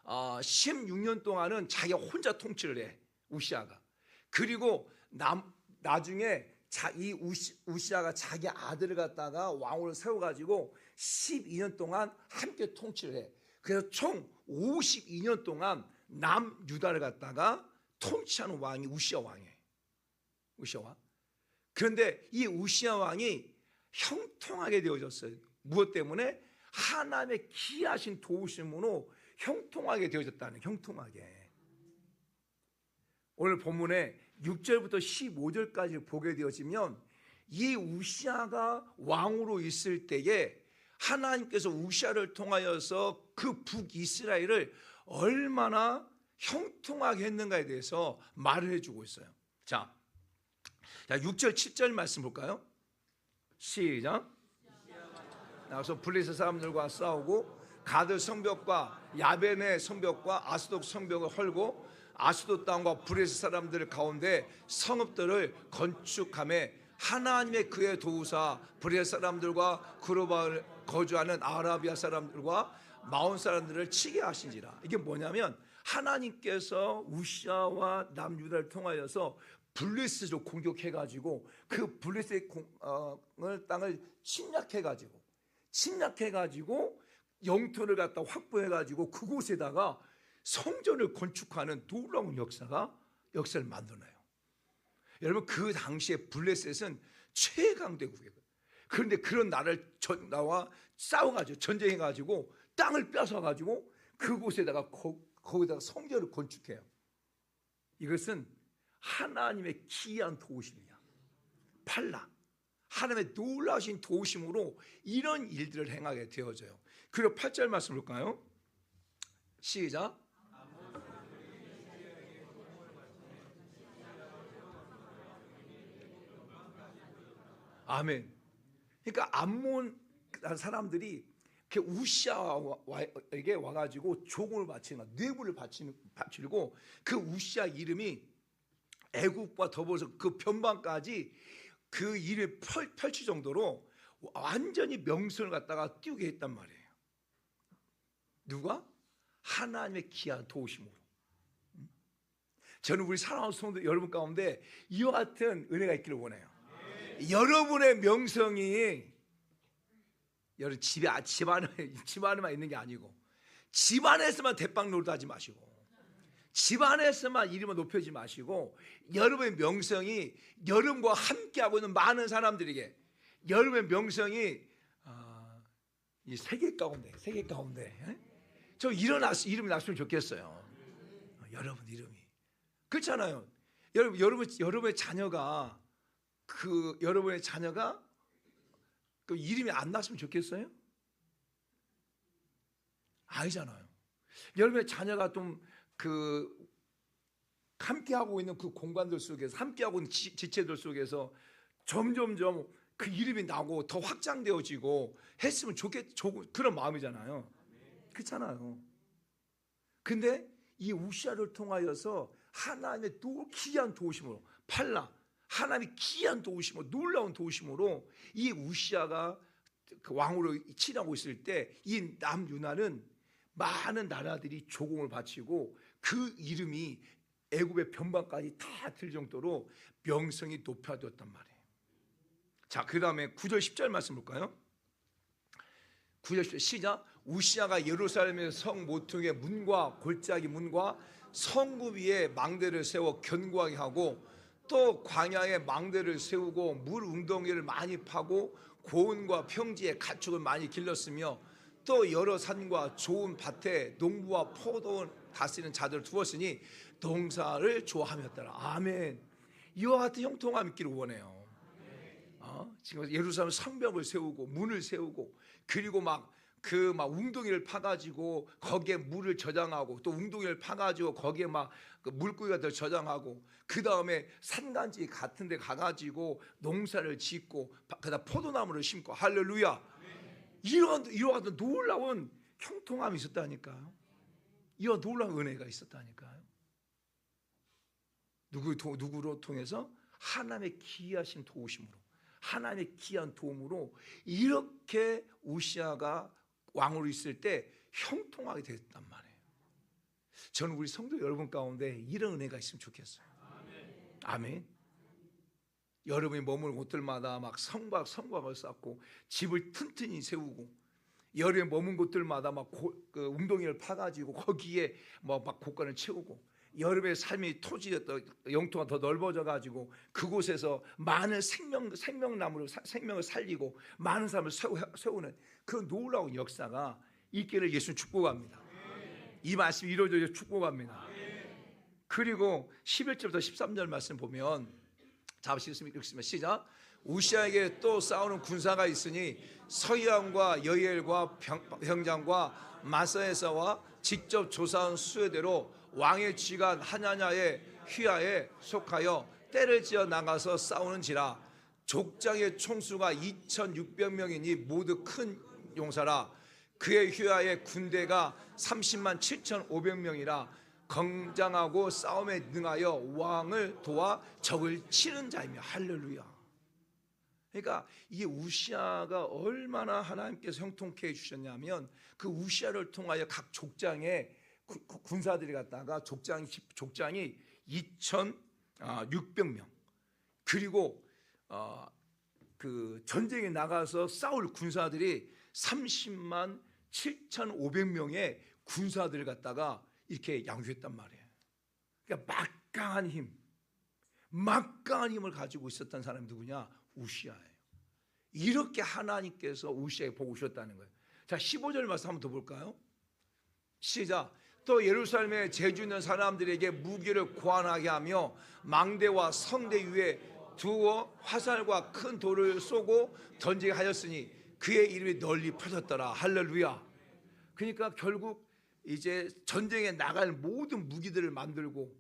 16년 동안은 자기가 혼자 통치를 해, 우시아가. 그리고 나중에 이 우시아가 자기 아들을 갖다가 왕으로 세워가지고 12년 동안 함께 통치를 해. 그래서 총 52년 동안 남유다를 갖다가 통치하는 왕이 우시아 왕이에요. 우시아 왕. 그런데 이 우시아 왕이 형통하게 되어졌어요. 무엇 때문에? 하나님의 기하신 도우심으로 형통하게 되어졌다는, 형통하게. 오늘 본문에 6절부터 15절까지 보게 되어지면 이 우시아가 왕으로 있을 때에 하나님께서 우시아를 통하여서 그 북이스라엘을 얼마나 형통하게 했는가에 대해서 말을 해주고 있어요. 자 6절 7절 말씀 볼까요? 시작. 나와서 블레셋 사람들과 싸우고 가드 성벽과 야벤의 성벽과 아스돗 성벽을 헐고 아스돗 땅과 블레셋 사람들 가운데 성읍들을 건축하며 하나님의 그의 도우사 블레셋 사람들과 그로바를 거주하는 아라비아 사람들과 마온 사람들을 치게 하신지라. 이게 뭐냐면 하나님께서 우시아와 남유다를 통하여서 블레셋을 공격해가지고 그 블레셋 땅을 침략해가지고 영토를 갖다 확보해가지고 그곳에다가 성전을 건축하는 놀라운 역사를 만들어내요. 여러분 그 당시에 블레셋은 최강대국이에요. 그런데 그런 나와 싸워가지고 전쟁해가지고 땅을 뺏어가지고 그곳에다가 거기다가 성전을 건축해요. 이것은 하나님의 기이한 도우심이야. 팔라. 하나님의 놀라우신 도우심으로 이런 일들을 행하게 되어져요. 그리고 8절 말씀 볼까요? 시작. 아멘. 그러니까 암몬 사람들이 그 우시아에게 와가지고 종을 바치는 뇌물을 바치고 그 우시아 이름이 애국과 더불어서 그 변방까지 그 일을 펼칠 정도로 완전히 명성을 갖다가 띄우게 했단 말이에요. 누가? 하나님의 귀한 도우심으로. 저는 우리 사랑하는 성도 여러분 가운데 이와 같은 은혜가 있기를 원해요. 여러분의 명성이 여러분 집안에만 있는 게 아니고 집안에서만 대빵 노릇하지 마시고 집안에서만 이름을 높여지 마시고 여러분의 명성이 여러분과 함께하고 있는 많은 사람들에게 여러분의 명성이 이 세계 가운데 저 이름이 났으면 좋겠어요. 여러분 이름이 그렇잖아요. 여러분의 자녀가 그 이름이 안 났으면 좋겠어요? 아니잖아요. 여러분의 자녀가 좀 함께하고 있는 그 공간들 속에서 함께하고 있는 지체들 속에서 점점점 그 이름이 나고 더 확장되어지고 했으면 그런 마음이잖아요. 그렇잖아요. 근데 이 우시아를 통하여서 하나님의 귀한 도우심으로 하나님의 귀한 도우심으로 놀라운 도우심으로 이 우시아가 그 왕으로 치하고 있을 때 이 남유다는 많은 나라들이 조공을 바치고 그 이름이 애굽의 변방까지 다 들 정도로 명성이 높아졌단 말이에요. 자, 그 다음에 9절 10절 말씀 볼까요? 9절 10절 시작. 우시아가 예루살렘의 성 모퉁이의 문과 골짜기 문과 성읍 위에 망대를 세워 견고하게 하고 또 광야에 망대를 세우고 물 웅덩이를 많이 파고 고원과 평지에 가축을 많이 길렀으며 또 여러 산과 좋은 밭에 농부와 포도원 다스리는 자들을 두었으니 농사를 좋아하였더라. 아멘. 이와 같은 형통함 있기를 원해요. 지금 예루살렘 성벽을 세우고 문을 세우고 그리고 막 웅덩이를 파가지고 거기에 물을 저장하고 또 웅덩이를 파가지고 거기에 막 그 물고기가 더 저장하고 그 다음에 산간지 같은 데 가가지고 농사를 짓고 그다음 포도나무를 심고 할렐루야. 이와 같은 놀라운 형통함이 있었다니까요. 이와 놀라운 은혜가 있었다니까요. 누구로 통해서? 하나님의 귀하신 도우심으로 하나님의 귀한 도움으로 이렇게 우시아가 왕으로 있을 때 형통하게 됐단 말이에요. 저는 우리 성도 여러분 가운데 이런 은혜가 있으면 좋겠어요. 아멘. 여러분이 머무는 곳들마다 막 성곽을 쌓고 집을 튼튼히 세우고 여름에 머문 곳들마다 막 그 웅덩이를 파가지고 거기에 막 곳간을 채우고 여름에 삶이 영토가 더 넓어져 가지고 그곳에서 많은 생명나무로 생명을 살리고 많은 사람을 세우는 그 놀라운 역사가 있기를 예수님 축복합니다. 이 말씀이 이루어져 축복합니다. 그리고 11절부터 13절 말씀 보면 읽습니다. 시작. 우시아에게 또 싸우는 군사가 있으니 서희왕과 여이엘과 병장과 마사에서와 직접 조사한 수여대로 왕의 지간 하냐냐의 휘하에 속하여 때를 지어 나가서 싸우는지라. 족장의 총수가 2,600명이니 모두 큰 용사라. 그의 휘하에 군대가 30만 7,500명이라. 건장하고 싸움에 능하여 왕을 도와 적을 치는 자이며. 할렐루야. 그러니까 이 우시아가 얼마나 하나님께서 형통케 해주셨냐면 그 우시아를 통하여 각 족장에 군사들이 갔다가 족장이 2,600명 그리고 그 전쟁에 나가서 싸울 군사들이 30만 7,500명의 군사들을 갖다가 이렇게 양육했단 말이에요. 그러니까 막강한 힘을 가지고 있었던 사람이 누구냐? 우시아예요. 이렇게 하나님께서 우시아에게 보고 오셨다는 거예요. 자, 15절 말씀 한번 더 볼까요? 시작. 또 예루살렘에 재주 있는 사람들에게 무기를 고안하게 하며 망대와 성대 위에 두어 화살과 큰 돌을 쏘고 던지게 하였으니 그의 이름이 널리 퍼졌더라. 할렐루야. 그러니까 결국 이제 전쟁에 나갈 모든 무기들을 만들고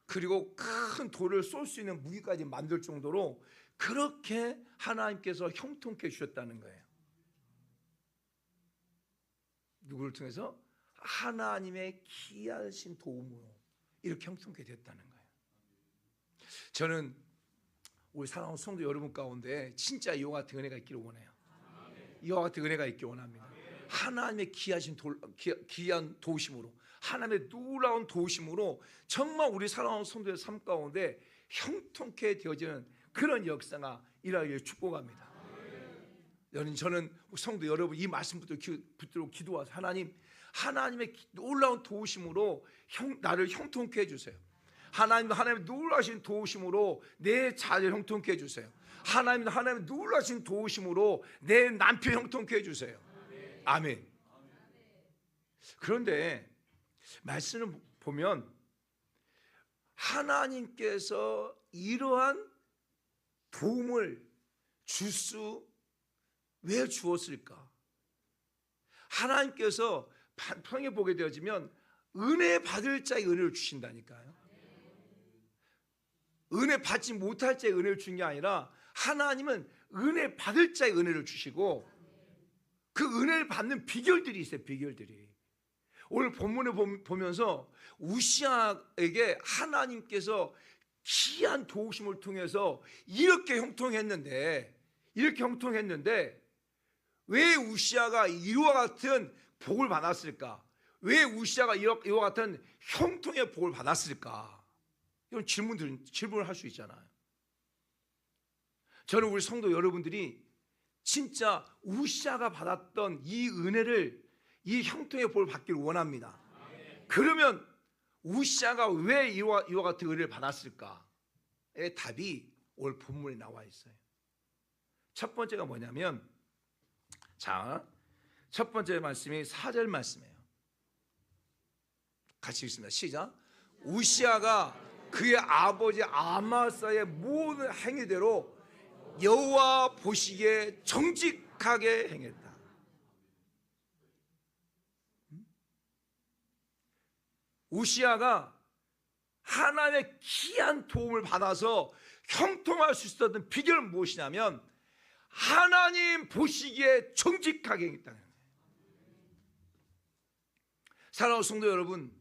그리고 큰 돌을 쏠 수 있는 무기까지 만들 정도로 그렇게 하나님께서 형통케 해주셨다는 거예요. 누구를 통해서? 하나님의 귀하신 도움으로 이렇게 형통케 됐다는 거예요. 저는 우리 사랑하는 성도 여러분 가운데 진짜 이와 같은 은혜가 있기를 원해요. 이와 같은 은혜가 있기를 원합니다. 하나님의 귀한 도우심으로, 하나님의 놀라운 도우심으로 정말 우리 사랑하는 성도의 삶 가운데 형통케 되어지는 그런 역사가 일하기를 축복합니다. 저는 성도 여러분 이 말씀 붙들고 기도하세요. 하나님의 놀라운 도우심으로 나를 형통케 해주세요. 하나님의 놀라신 도우심으로 내 자녀를 형통케 해주세요. 하나님의 놀라신 도우심으로 내 남편 형통케 해주세요. 아멘. 그런데 말씀을 보면 하나님께서 이러한 도움을 왜 주었을까? 하나님께서 평에 보게 되어지면 은혜 받을 자에게 은혜를 주신다니까요. 은혜 받지 못할 자에게 은혜를 주는 게 아니라 하나님은 은혜 받을 자에게 은혜를 주시고 그 은혜를 받는 비결들이 있어요. 비결들이. 오늘 본문을 보면서 우시아에게 하나님께서 귀한 도우심을 통해서 이렇게 형통했는데 왜 우시아가 이와 같은 복을 받았을까? 왜 우시아가 이와 같은 형통의 복을 받았을까? 이런 질문을 할 수 있잖아요. 저는 우리 성도 여러분들이 진짜 우시아가 받았던 이 은혜를, 이 형통의 복을 받기를 원합니다. 그러면 우시아가 왜 이와 같은 은혜를 받았을까의 답이 오늘 본문에 나와 있어요. 첫 번째가 뭐냐면, 첫 번째 말씀이 4절 말씀이에요. 같이 읽습니다. 시작. 우시아가 그의 아버지 아마사의 모든 행위대로 여호와 보시기에 정직하게 행했다. 우시아가 하나님의 귀한 도움을 받아서 형통할 수 있었던 비결은 무엇이냐면 하나님 보시기에 정직하게 행했다는 거예요. 사랑하는 성도 여러분,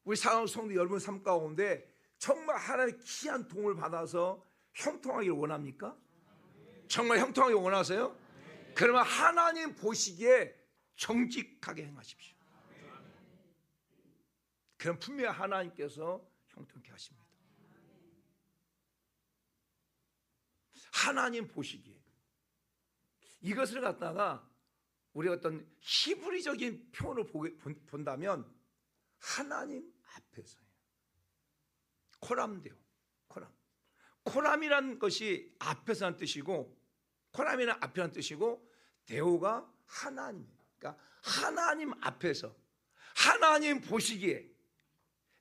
우리 사랑하는 성도 여러분 삶 가운데 정말 하나님의 귀한 도움을 받아서 형통하기를 원합니까? 정말 형통하기를 원하세요? 그러면 하나님 보시기에 정직하게 행하십시오. 그럼 분명히 하나님께서 형통케 하십니다. 하나님 보시기에. 이것을 갖다가 우리가 어떤 히브리적인 표현을 본다면 하나님 앞에서요. 코람데오. 코람이라는 것이 앞에서라는 뜻이고, 코람이는 앞이라는 뜻이고, 데오가 하나님. 그러니까 하나님 앞에서 하나님 보시기에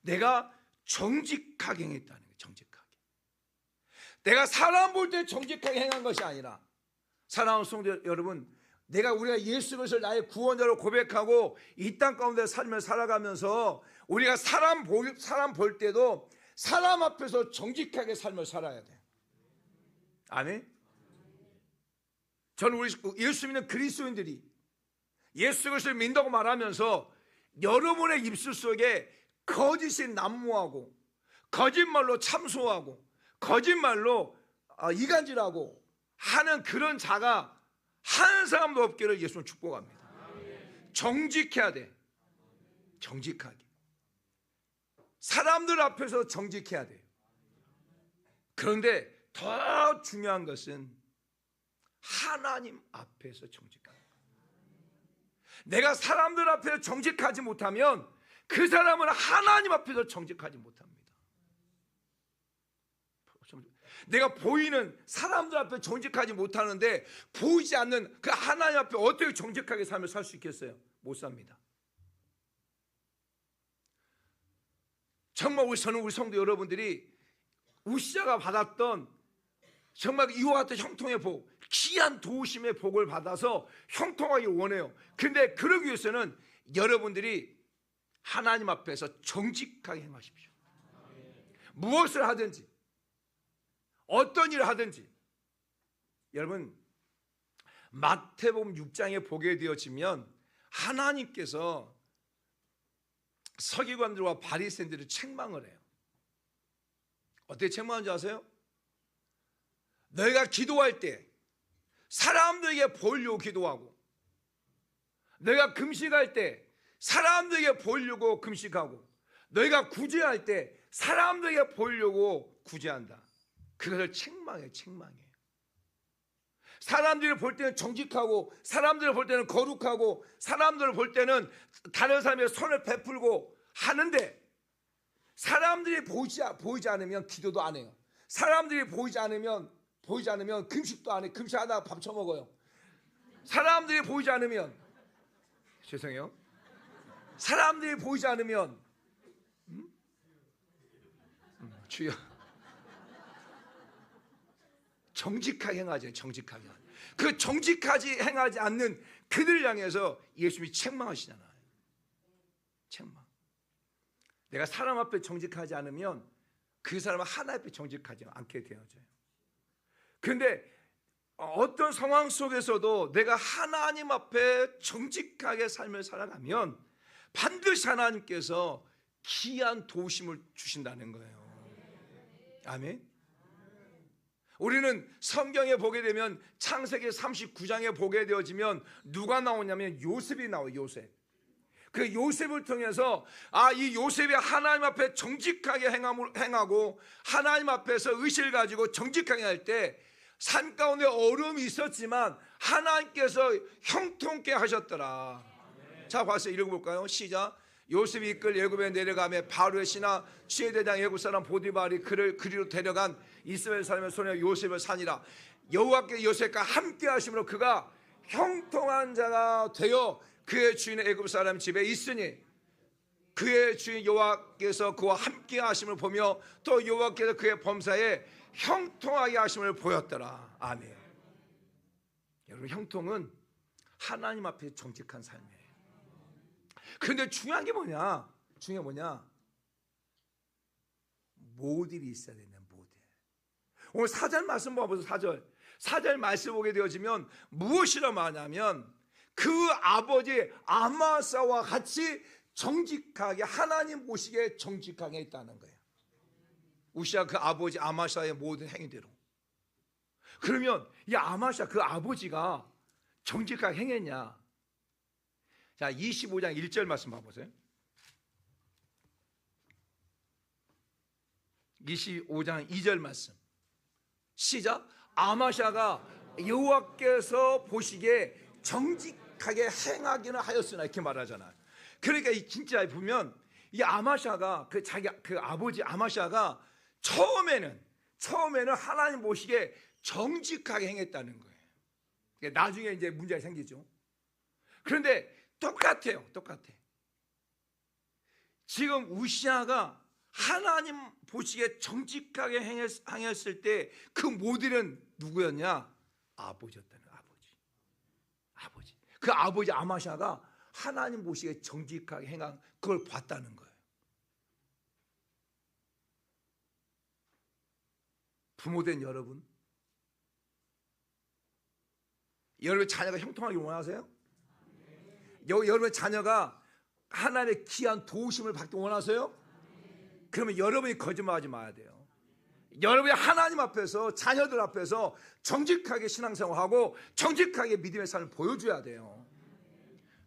내가 정직하게 행했다는 거예요. 정직하게. 내가 사람 볼 때 정직하게 행한 것이 아니라, 사랑하는 성도 여러분, 우리가 예수 그리스도를 나의 구원자로 고백하고 이 땅 가운데 삶을 살아가면서 우리가 사람 볼 때도 사람 앞에서 정직하게 삶을 살아야 돼요. 아멘. 저는 우리 예수 믿는 그리스도인들이 예수 그리스도를 믿는다고 말하면서 여러분의 입술 속에 거짓이 난무하고 거짓말로 참소하고 거짓말로 이간질하고 하는 그런 자가 한 사람도 없기를 예수는 축복합니다. 정직해야 돼. 정직하게. 사람들 앞에서 정직해야 돼요. 그런데 더 중요한 것은 하나님 앞에서 정직하는 거예요. 내가 사람들 앞에서 정직하지 못하면 그 사람은 하나님 앞에서 정직하지 못합니다. 내가 보이는 사람들 앞에 정직하지 못하는데 보이지 않는 그 하나님 앞에 어떻게 정직하게 삶을 살 수 있겠어요? 못 삽니다. 정말 저는 우리 성도 여러분들이 우시아가 받았던 정말 이와 같은 형통의 복, 귀한 도우심의 복을 받아서 형통하기 원해요. 그런데 그러기 위해서는 여러분들이 하나님 앞에서 정직하게 행하십시오. 무엇을 하든지 어떤 일을 하든지. 여러분, 마태복음 6장에 보게 되어지면 하나님께서 서기관들과 바리새인들을 책망을 해요. 어떻게 책망하는지 아세요? 너희가 기도할 때 사람들에게 보이려고 기도하고, 너희가 금식할 때 사람들에게 보이려고 금식하고, 너희가 구제할 때 사람들에게 보이려고 구제한다. 그것을 책망해요. 책망해요. 사람들을 볼 때는 정직하고, 사람들을 볼 때는 거룩하고, 사람들을 볼 때는 다른 사람에게 손을 베풀고 하는데, 사람들이 보이지 않으면 기도도 안 해요. 사람들이 보이지 않으면 금식도 안 해. 금식하다가 밥 처먹어요. 사람들이 보이지 않으면, 죄송해요, 사람들이 보이지 않으면 주여, 정직하게 행하지. 정직하게. 그 정직하지 행하지 않는 그들을 향해서 예수님이 책망하시잖아요. 책망. 내가 사람 앞에 정직하지 않으면 그 사람은 하나님 앞에 정직하지 않게 되어져요. 그런데 어떤 상황 속에서도 내가 하나님 앞에 정직하게 삶을 살아가면 반드시 하나님께서 귀한 도우심을 주신다는 거예요. 아멘. 우리는 성경에 보게 되면 창세기 39장에 보게 되어지면 누가 나오냐면 요셉이 나와요. 요셉. 그 요셉을 통해서 이 요셉이 하나님 앞에 정직하게 행하고 하나님 앞에서 의식을 가지고 정직하게 할 때 산 가운데 어려움이 있었지만 하나님께서 형통케 하셨더라. 자, 봐서 읽어볼까요? 시작. 요셉이 이끌 애굽에 내려가며 바로의 신하 취해대장 애굽 사람 보디발이 그를 그리로 데려간 이스라엘 사람의 손에 요셉을 산이라. 여호와께 요셉과 함께 하심으로 그가 형통한 자가 되어 그의 주인 애굽 사람 집에 있으니 그의 주인 여호와께서 그와 함께 하심을 보며 또 여호와께서 그의 범사에 형통하게 하심을 보였더라. 아멘. 여러분, 형통은 하나님 앞에 정직한 삶이에요. 그런데 중요한 게 뭐냐? 모델이 있어야 되는 모델. 오늘 4절 말씀 봐보세요. 4절 말씀 보게 되어지면 무엇이라 말하냐면 그 아버지 아마사와 같이 정직하게 하나님 보시기에 정직하게 있다는 거예요. 우시아 그 아버지 아마사의 모든 행위대로. 그러면 이 아마사 그 아버지가 정직하게 행했냐? 자, 25장 1절 말씀 봐보세요. 25장 2절 말씀 시작. 아마샤가 여호와께서 보시기에 정직하게 행하기는 하였으나 이렇게 말하잖아요. 그러니까 진짜 보면 이 아마샤가 자기 아버지 아마샤가 처음에는 하나님 보시기에 정직하게 행했다는 거예요. 나중에 이제 문제가 생기죠. 그런데 똑같아요. 지금 우시아가 하나님 보시기에 정직하게 행했을 때 그 모델은 누구였냐? 아버지였다는 거예요. 아버지. 그 아버지 아마샤가 하나님 보시기에 정직하게 행한 그걸 봤다는 거예요. 부모된 여러분, 자녀가 형통하길 원하세요? 여러분의 자녀가 하나님의 귀한 도우심을 받기 원하세요? 그러면 여러분이 거짓말하지 마야 돼요. 여러분이 하나님 앞에서 자녀들 앞에서 정직하게 신앙생활하고 정직하게 믿음의 삶을 보여줘야 돼요.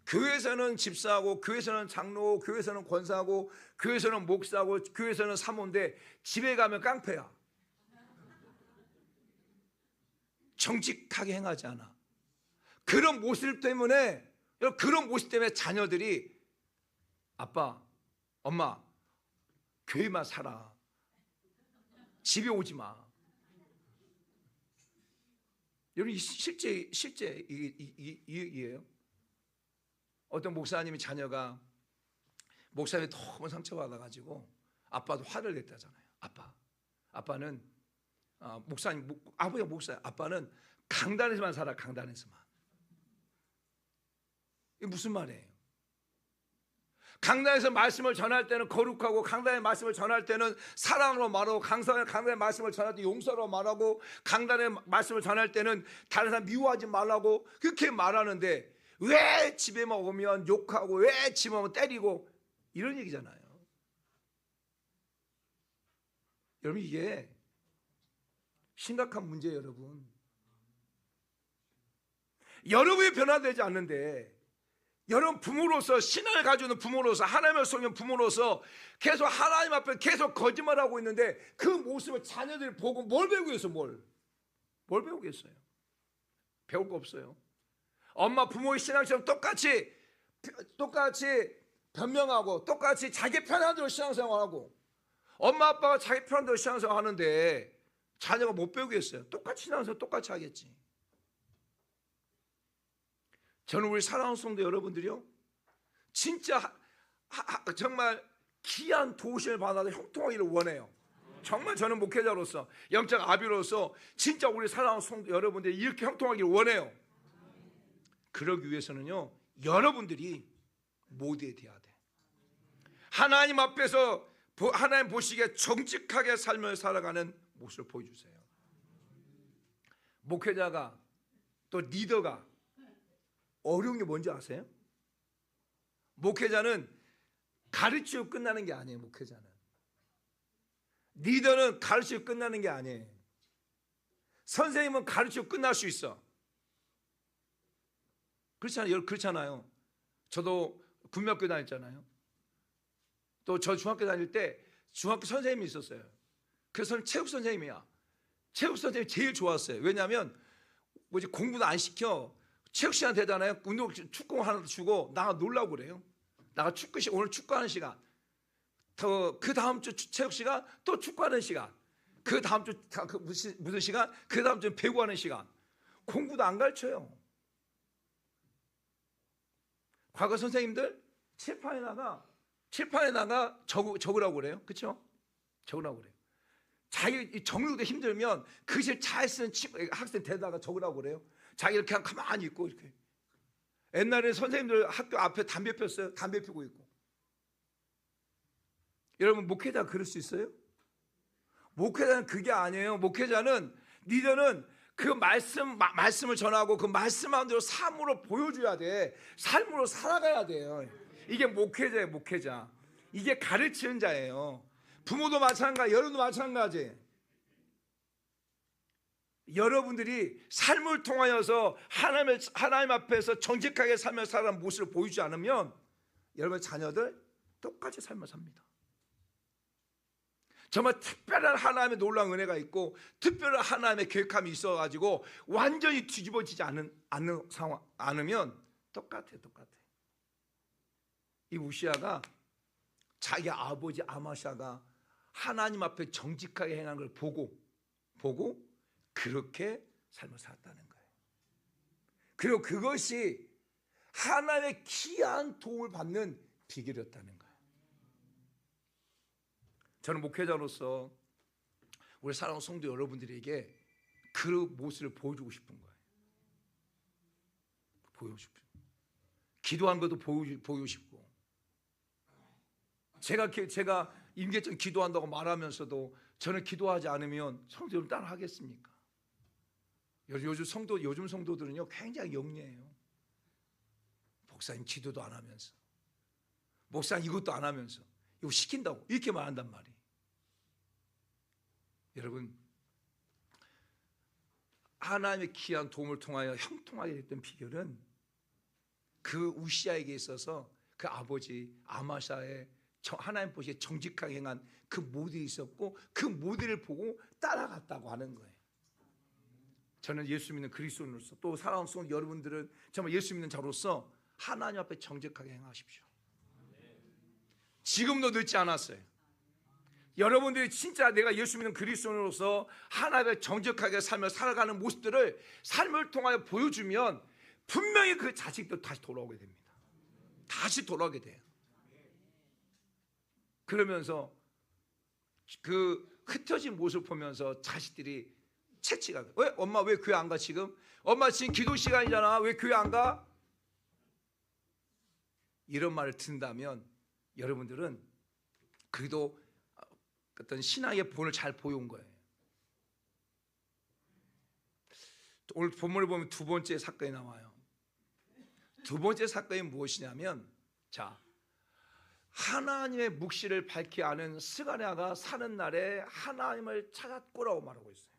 교회에서는 집사하고 교회에서는 장로고 교회에서는 권사하고 교회에서는 목사하고 교회에서는 사모인데 집에 가면 깡패야. 정직하게 행하지 않아. 그런 모습 때문에 자녀들이 아빠, 엄마 교회만 살아. 집에 오지 마. 여러분, 실제 이에요. 어떤 목사님이 자녀가 목사님이 너무 상처받아가지고 아빠도 화를 냈다잖아요. 아빠는 목사님, 아버지가 목사야. 아빠는 강단에서만 살아. 강단에서만. 이게 무슨 말이에요? 강단에서 말씀을 전할 때는 거룩하고, 강단의 말씀을 전할 때는 사랑으로 말하고, 강단의 말씀을 전할 때 용서로 말하고, 강단의 말씀을 전할 때는 다른 사람 미워하지 말라고 그렇게 말하는데 왜 집에만 오면 욕하고 왜 집에 오면 때리고 이런 얘기잖아요. 여러분 이게 심각한 문제예요. 여러분이 변화되지 않는데 여러분 부모로서 신앙을 가지고 있는 부모로서 하나님을 섬기는 부모로서 계속 하나님 앞에 계속 거짓말하고 있는데 그 모습을 자녀들이 보고 뭘 배우겠어요? 뭘 배우겠어요? 배울 거 없어요. 엄마 부모의 신앙처럼 똑같이 변명하고 똑같이 자기 편한 대로 신앙생활하고 엄마 아빠가 자기 편한 대로 신앙생활하는데 자녀가 못 배우겠어요. 똑같이 신앙생활 똑같이 하겠지. 저는 우리 사랑하는 성도 여러분들이요 진짜 정말 귀한 도우심을 받아서 형통하기를 원해요. 정말 저는 목회자로서 영적 아비로서 진짜 우리 사랑하는 성도 여러분들이 이렇게 형통하기를 원해요. 그러기 위해서는요 여러분들이 모두에 돼야 돼. 하나님 앞에서 하나님 보시기에 정직하게 삶을 살아가는 모습을 보여주세요. 목회자가 또 리더가 어려운 게 뭔지 아세요? 목회자는 가르치고 끝나는 게 아니에요. 목회자는 리더는 가르치고 끝나는 게 아니에요. 선생님은 가르치고 끝날 수 있어. 그렇잖아요. 저도 군명학교 다녔잖아요. 또 저 중학교 다닐 때 중학교 선생님이 있었어요. 그래서 체육 선생님이야. 체육 선생님이 제일 좋았어요. 왜냐하면 뭐지 공부도 안 시켜. 체육 시간 되잖아요. 운동 축구 하나 주고 나가 놀라고 그래요. 나가 오늘 축구하는 시간. 그 다음 주 체육 시간 또 축구하는 시간. 그 다음 주 무슨 시간? 그 다음 주 배구하는 시간. 공부도 안 가르쳐요. 과거 선생님들 칠판에다가 적으라고 그래요. 그렇죠? 적으라고 그래요. 자기 정리도 힘들면 글씨를 잘 쓰는 학생 데다가 적으라고 그래요. 자기 이렇게 가만히 있고 이렇게. 옛날에 선생님들 학교 앞에 담배 폈어요. 담배 피고 있고. 여러분 목회자 그럴 수 있어요? 목회자는 그게 아니에요. 목회자는 리더는 그 말씀을 전하고 그 말씀한 대로 삶으로 보여줘야 돼. 삶으로 살아가야 돼요. 이게 목회자예요. 목회자. 이게 가르치는 자예요. 부모도 마찬가지, 여러분도 마찬가지. 여러분들이 삶을 통하여서 하나님 앞에서 정직하게 삶을 살아가는 모습을 보이지 않으면 여러분 자녀들 똑같이 삶을 삽니다. 정말 특별한 하나님의 놀라운 은혜가 있고 특별한 하나님의 계획함이 있어가지고 완전히 뒤집어지지 않으면 똑같아요. 이 우시아가 자기 아버지 아마샤가 하나님 앞에 정직하게 행한 걸 보고 그렇게 삶을 살았다는 거예요. 그리고 그것이 하나님의 귀한 도움을 받는 비결이었다는 거예요. 저는 목회자로서 우리 사랑하는 성도 여러분들에게 그 모습을 보여주고 싶은 거예요. 보여주고 싶어요. 기도한 것도 보여주고 싶고 제가 임계점 기도한다고 말하면서도 저는 기도하지 않으면 성도를 따라 하겠습니까? 요즘 성도들은요 굉장히 영리해요. 목사님 기도도 안 하면서 목사님 이것도 안 하면서 이거 시킨다고 이렇게 말한단 말이에요. 여러분 하나님의 귀한 도움을 통하여 형통하게 됐던 비결은 그 우시아에게 있어서 그 아버지 아마샤의 하나님 보시기에 정직하게 행한 그 모델이 있었고 그 모델을 보고 따라갔다고 하는 거예요. 저는 예수 믿는 그리스도인으로서 또 사랑하는 성도 여러분들은 정말 예수 믿는 자로서 하나님 앞에 정직하게 행하십시오. 지금도 늦지 않았어요. 여러분들이 진짜 내가 예수 믿는 그리스도인으로서 하나님의 정직하게 살며 살아가는 모습들을 삶을 통하여 보여주면 분명히 그 자식도 다시 돌아오게 됩니다. 다시 돌아오게 돼요. 그러면서 그 흩어진 모습을 보면서 자식들이 채찍하고 왜? 엄마 왜 교회 안 가 지금? 엄마 지금 기도 시간이잖아. 왜 교회 안 가? 이런 말을 듣는다면 여러분들은 그래도 어떤 신앙의 본을 잘 보여온 거예요. 오늘 본문을 보면 두 번째 사건이 나와요. 두 번째 사건이 무엇이냐면, 자, 하나님의 묵시를 밝히 아는 스가랴가 사는 날에 하나님을 찾았고라고 말하고 있어요.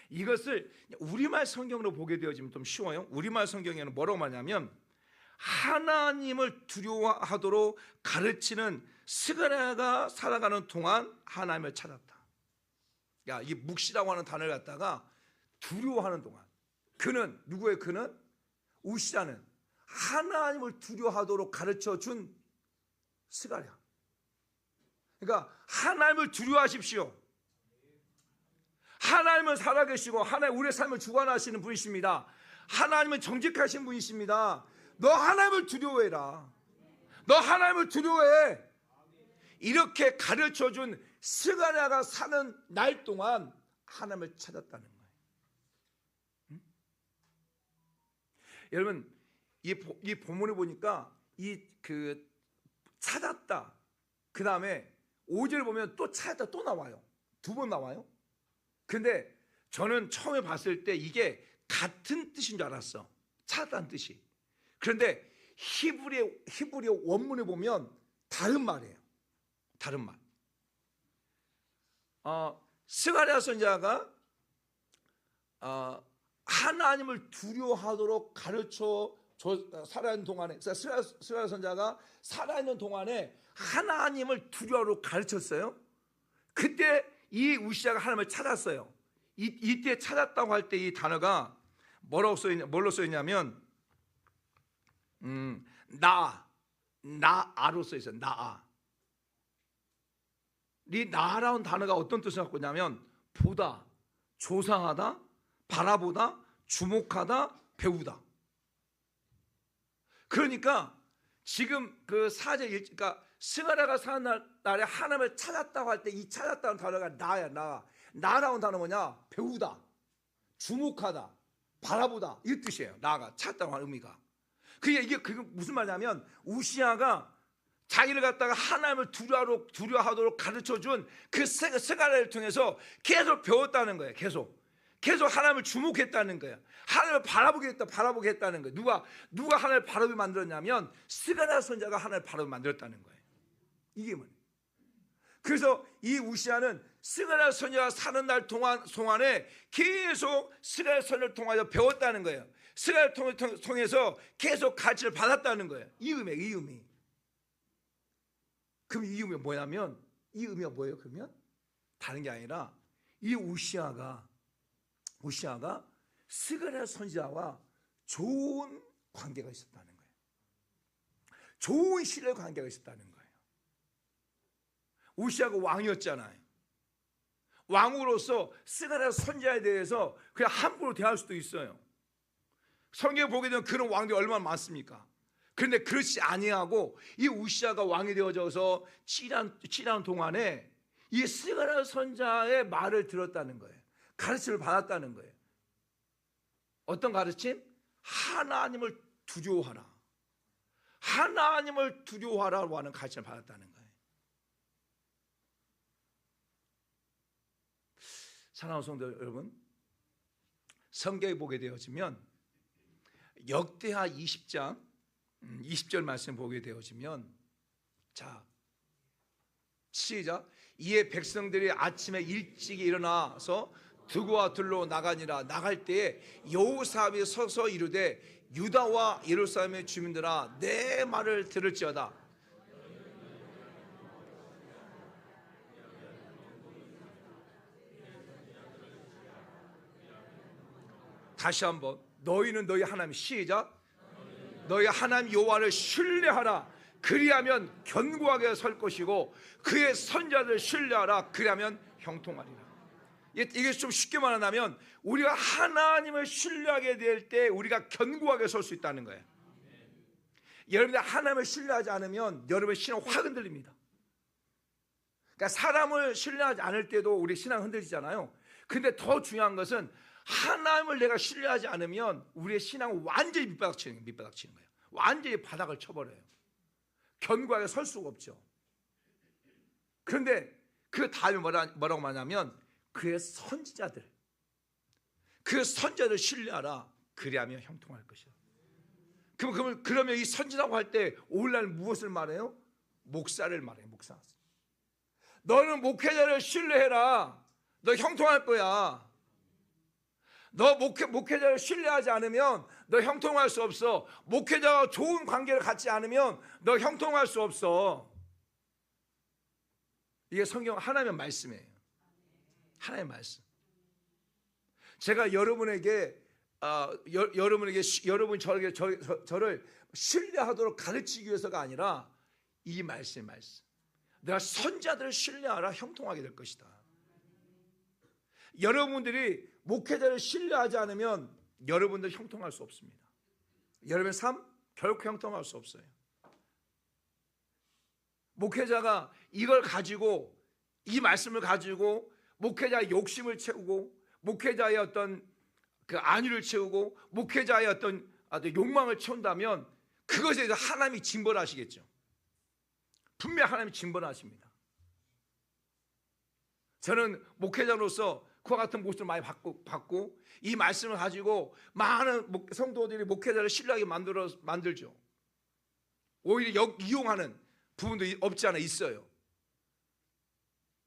이것을 우리말 성경으로 보게 되어지면 좀 쉬워요. 우리말 성경에는 뭐라고 말하냐면, 하나님을 두려워하도록 가르치는 스가랴가 살아가는 동안 하나님을 찾았다. 야, 이 묵시라고 하는 단어를 갖다가 두려워하는 동안, 그는 누구의 그는? 우시라는 하나님을 두려워하도록 가르쳐 준 스가랴. 그러니까 하나님을 두려워하십시오. 하나님은 살아계시고 하나님 우리의 삶을 주관하시는 분이십니다. 하나님은 정직하신 분이십니다. 너 하나님을 두려워해라. 너 하나님을 두려워해. 이렇게 가르쳐준 스가랴가 사는 날 동안 하나님을 찾았다는 거예요. 응? 여러분, 이 본문을 보니까 그 찾았다, 그 다음에 5절 보면 또 찾았다 또 나와요. 두 번 나와요. 근데 저는 처음에 봤을 때 이게 같은 뜻인 줄 알았어. 찾았다는 뜻이. 그런데 히브리어 원문을 보면 다른 말이에요. 다른 말. 스가랴 선지자가 하나님을 두려워하도록 가르쳐 살아있는 동안에, 스가랴 선지자가 살아있는 동안에 하나님을 두려워하도록 가르쳤어요. 그때 이 우시아가 하나님을 찾았어요. 이때 찾았다고 할 때 이 단어가 뭘로 써있냐면 나아로 써있어요. 나아. 이 나아라는 단어가 어떤 뜻을 갖고 있냐면 보다, 조상하다, 바라보다, 주목하다, 배우다. 그러니까 지금 그 사제, 그러니까 스가랴가 사는 날에 하나님을 찾았다고 할 때 이 찾았다는 단어가 나야. 나라는 단어 뭐냐? 배우다, 주목하다, 바라보다, 이 뜻이에요. 나가 찾았다고 하는 의미가. 이게 무슨 말이냐면 우시아가 자기를 갖다가 하나님을 두려워하도록 가르쳐준 그 스가랴를 통해서 계속 배웠다는 거예요. 계속 하나님을 주목했다는 거예요. 하나님을 바라보게 했다는 거예요. 누가 하나님을 바라보게 만들었냐면 스가랴 선지자가 하나님을 바라보게 만들었다는 거예요. 이게 뭐예요? 그래서 이 우시아는 스가랴 선지자가 사는 날 동안에 계속 스가랴 선지자를 통하여 배웠다는 거예요. 스가랴를 통해서 계속 가르침을 받았다는 거예요. 이 의미. 그럼 이 의미가 뭐냐면, 이 의미가 뭐예요? 그러면 다른 게 아니라 이 우시아가 스가랴 선지자와 좋은 관계가 있었다는 거예요. 좋은 신뢰 관계가 있었다는 거예요. 우시아가 왕이었잖아요. 왕으로서 스가랴 선지자에 대해서 그냥 함부로 대할 수도 있어요. 성경에 보게 되면 그런 왕들이 얼마나 많습니까? 그런데 그렇지 아니하고 이 우시아가 왕이 되어져서 치란 동안에 이 스가랴 선지자의 말을 들었다는 거예요. 가르침을 받았다는 거예요. 어떤 가르침? 하나님을 두려워하라. 하나님을 두려워하라고 하는 가르침을 받았다는 거예요. 사랑하는 성도 여러분, 성경에 보게 되어지면 역대하 20장 20절 말씀 보게 되어지면, 자, 시작. 이에 백성들이 아침에 일찍 일어나서 두고와 들로 나가니라. 나갈 때에 여호사밧이 서서 이르되 유다와 예루살렘의 주민들아 내 말을 들을지어다. 다시 한번, 너희는 너희 하나님, 시작. 너희 하나님 여호와를 신뢰하라. 그리하면 견고하게 설 것이고 그의 선자들 신뢰하라. 그리하면 형통하리라. 이게 좀 쉽게 말하면 우리가 하나님을 신뢰하게 될 때 우리가 견고하게 설 수 있다는 거예요. 여러분들 하나님을 신뢰하지 않으면 여러분의 신앙 확 흔들립니다. 그러니까 사람을 신뢰하지 않을 때도 우리 신앙 흔들리잖아요. 근데 더 중요한 것은 하나님을 내가 신뢰하지 않으면 우리의 신앙은 완전히 밑바닥치는 거예요. 완전히 바닥을 쳐버려요. 견고하게 설 수가 없죠. 그런데 그 다음에 뭐라고 말하냐면 그 선지자들 신뢰하라. 그리하면 형통할 것이다. 그러면 이 선지라고 할 때 오늘날 무엇을 말해요? 목사를 말해요. 목사. 너는 목회자를 신뢰해라. 너 형통할 거야. 너 목회자를 신뢰하지 않으면 너 형통할 수 없어. 목회자와 좋은 관계를 갖지 않으면 너 형통할 수 없어. 이게 성경 하나님의 말씀이에요. 하나님의 말씀. 제가 여러분에게 여러분 저를 신뢰하도록 가르치기 위해서가 아니라 이 말씀. 내가 선자들을 신뢰하라 형통하게 될 것이다. 여러분들이 목회자를 신뢰하지 않으면 여러분들 형통할 수 없습니다. 여러분의 삶 결코 형통할 수 없어요. 목회자가 이걸 가지고 이 말씀을 가지고 목회자의 욕심을 채우고 목회자의 어떤 그 안위를 채우고 목회자의 어떤 욕망을 채운다면 그것에 대해서 하나님이 징벌하시겠죠. 분명 하나님이 징벌하십니다. 저는 목회자로서 그와 같은 모습을 많이 받고 이 말씀을 가지고 많은 성도들이 목회자를 신뢰하게 만들죠. 오히려 이용하는 부분도 없지 않아 있어요.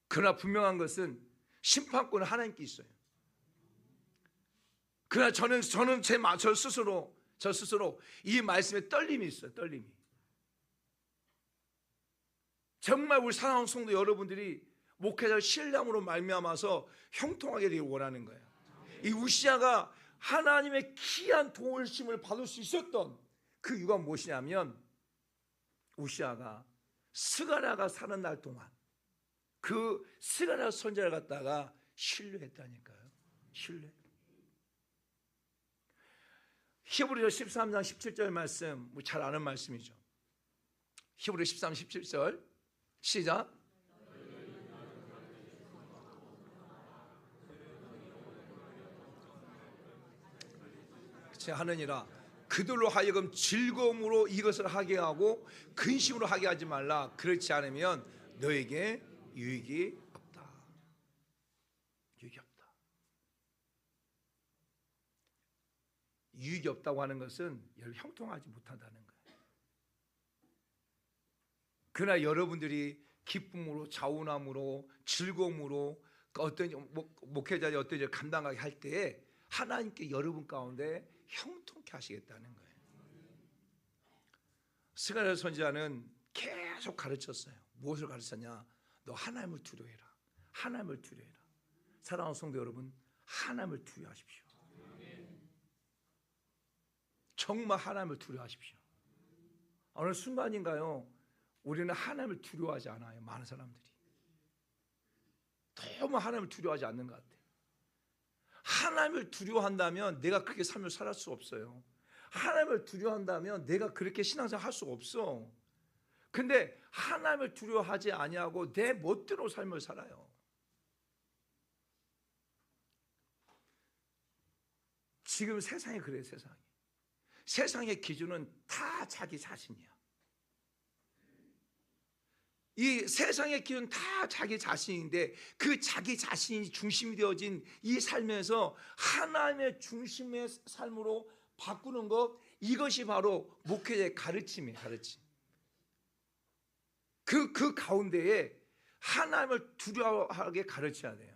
그러나 분명한 것은 심판권은 하나님께 있어요. 그러나 저는 저 스스로 이 말씀에 떨림이 있어요. 떨림이. 정말 우리 사랑하는 성도 여러분들이 목회자를 신뢰함으로 말미암아서 형통하게 되길 원하는 거예요. 이 우시아가 하나님의 귀한 도우심을 받을 수 있었던 그 이유가 무엇이냐면 우시아가 스가랴가 사는 날 동안 그 스가랴 선지자를 갖다가 신뢰했다니까요. 신뢰. 히브리서 13장 17절 말씀 잘 아는 말씀이죠. 히브리 13, 17절 시작. 하느니라 그들로 하여금 즐거움으로 이것을 하게 하고 근심으로 하게 하지 말라. 그렇지 않으면 너에게 유익이 없다. 유익이 없다. 유익이 없다고 하는 것은 형통하지 못한다는 거예요. 그러나 여러분들이 기쁨으로 자원함으로 즐거움으로 어떤 목회자의 어떤 일을 감당하게 할 때에 하나님께 여러분 가운데 형통케 하시겠다는 거예요. 스가랴 선지자는 계속 가르쳤어요. 무엇을 가르쳤냐? 너 하나님을 두려워해라. 하나님을 두려워해라. 사랑하는 성도 여러분, 하나님을 두려워하십시오. 정말 하나님을 두려워하십시오. 어느 순간인가요? 우리는 하나님을 두려워하지 않아요. 많은 사람들이 너무 하나님을 두려워하지 않는 것 같아요. 하나님을 두려워한다면 내가 그렇게 삶을 살 수 없어요. 하나님을 두려워한다면 내가 그렇게 신앙생활 할 수 없어. 근데 하나님을 두려워하지 아니하고 내 멋대로 삶을 살아요. 지금 세상이 그래요. 세상의 기준은 다 자기 자신이야. 이 세상의 기준은 다 자기 자신인데 그 자기 자신이 중심이 되어진 이 삶에서 하나님의 중심의 삶으로 바꾸는 것, 이것이 바로 목회자의 가르침이에요. 가르침. 그 가운데에 하나님을 두려워하게 가르쳐야 돼요.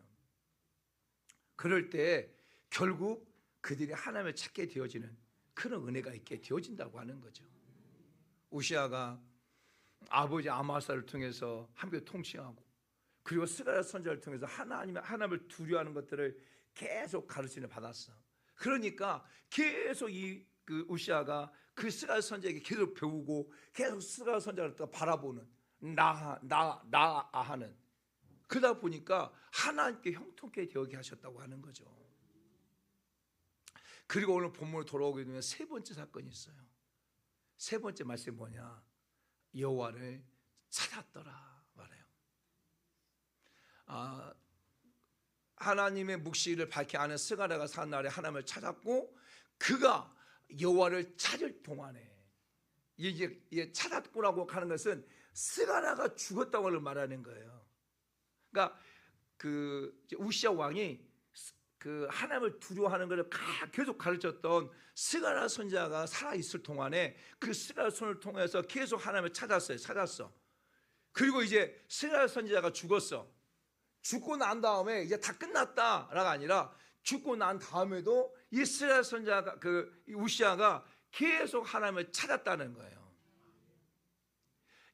그럴 때 결국 그들이 하나님을 찾게 되어지는 그런 은혜가 있게 되어진다고 하는 거죠. 우시아가 아버지 아마사를 통해서 함께 통치하고 그리고 스가랴 선지자를 통해서 하나님을 두려워하는 것들을 계속 가르침을 받았어. 그러니까 계속 그 우시아가 그 스가랴 선지자에게 계속 배우고 계속 스가랴 선지자를 바라보는 하는 그러다 보니까 하나님께 형통케 되게 하셨다고 하는 거죠. 그리고 오늘 본문으로 돌아오게 되면 세 번째 사건이 있어요. 세 번째 말씀이 뭐냐? 여호와를 찾았더라 말해요. 하나님의 묵시를 밝히 아는 스가랴가 산 날에 하나님을 찾았고 그가 여호와를 찾을 동안에 이게 찾았고라고 하는 것은 스가랴가 죽었다고 말하는 거예요. 그러니까 그 우시아 왕이 그 하나님을 두려워하는 것을 계속 가르쳤던 스가랴 선지자가 살아 있을 동안에 그 스가랴 선을 통해서 계속 하나님을 찾았어. 그리고 이제 스가랴 선지자가 죽었어. 죽고 난 다음에 이제 다 끝났다라가 아니라 죽고 난 다음에도 이 스가랴 선지자가 이 우시아가 계속 하나님을 찾았다는 거예요.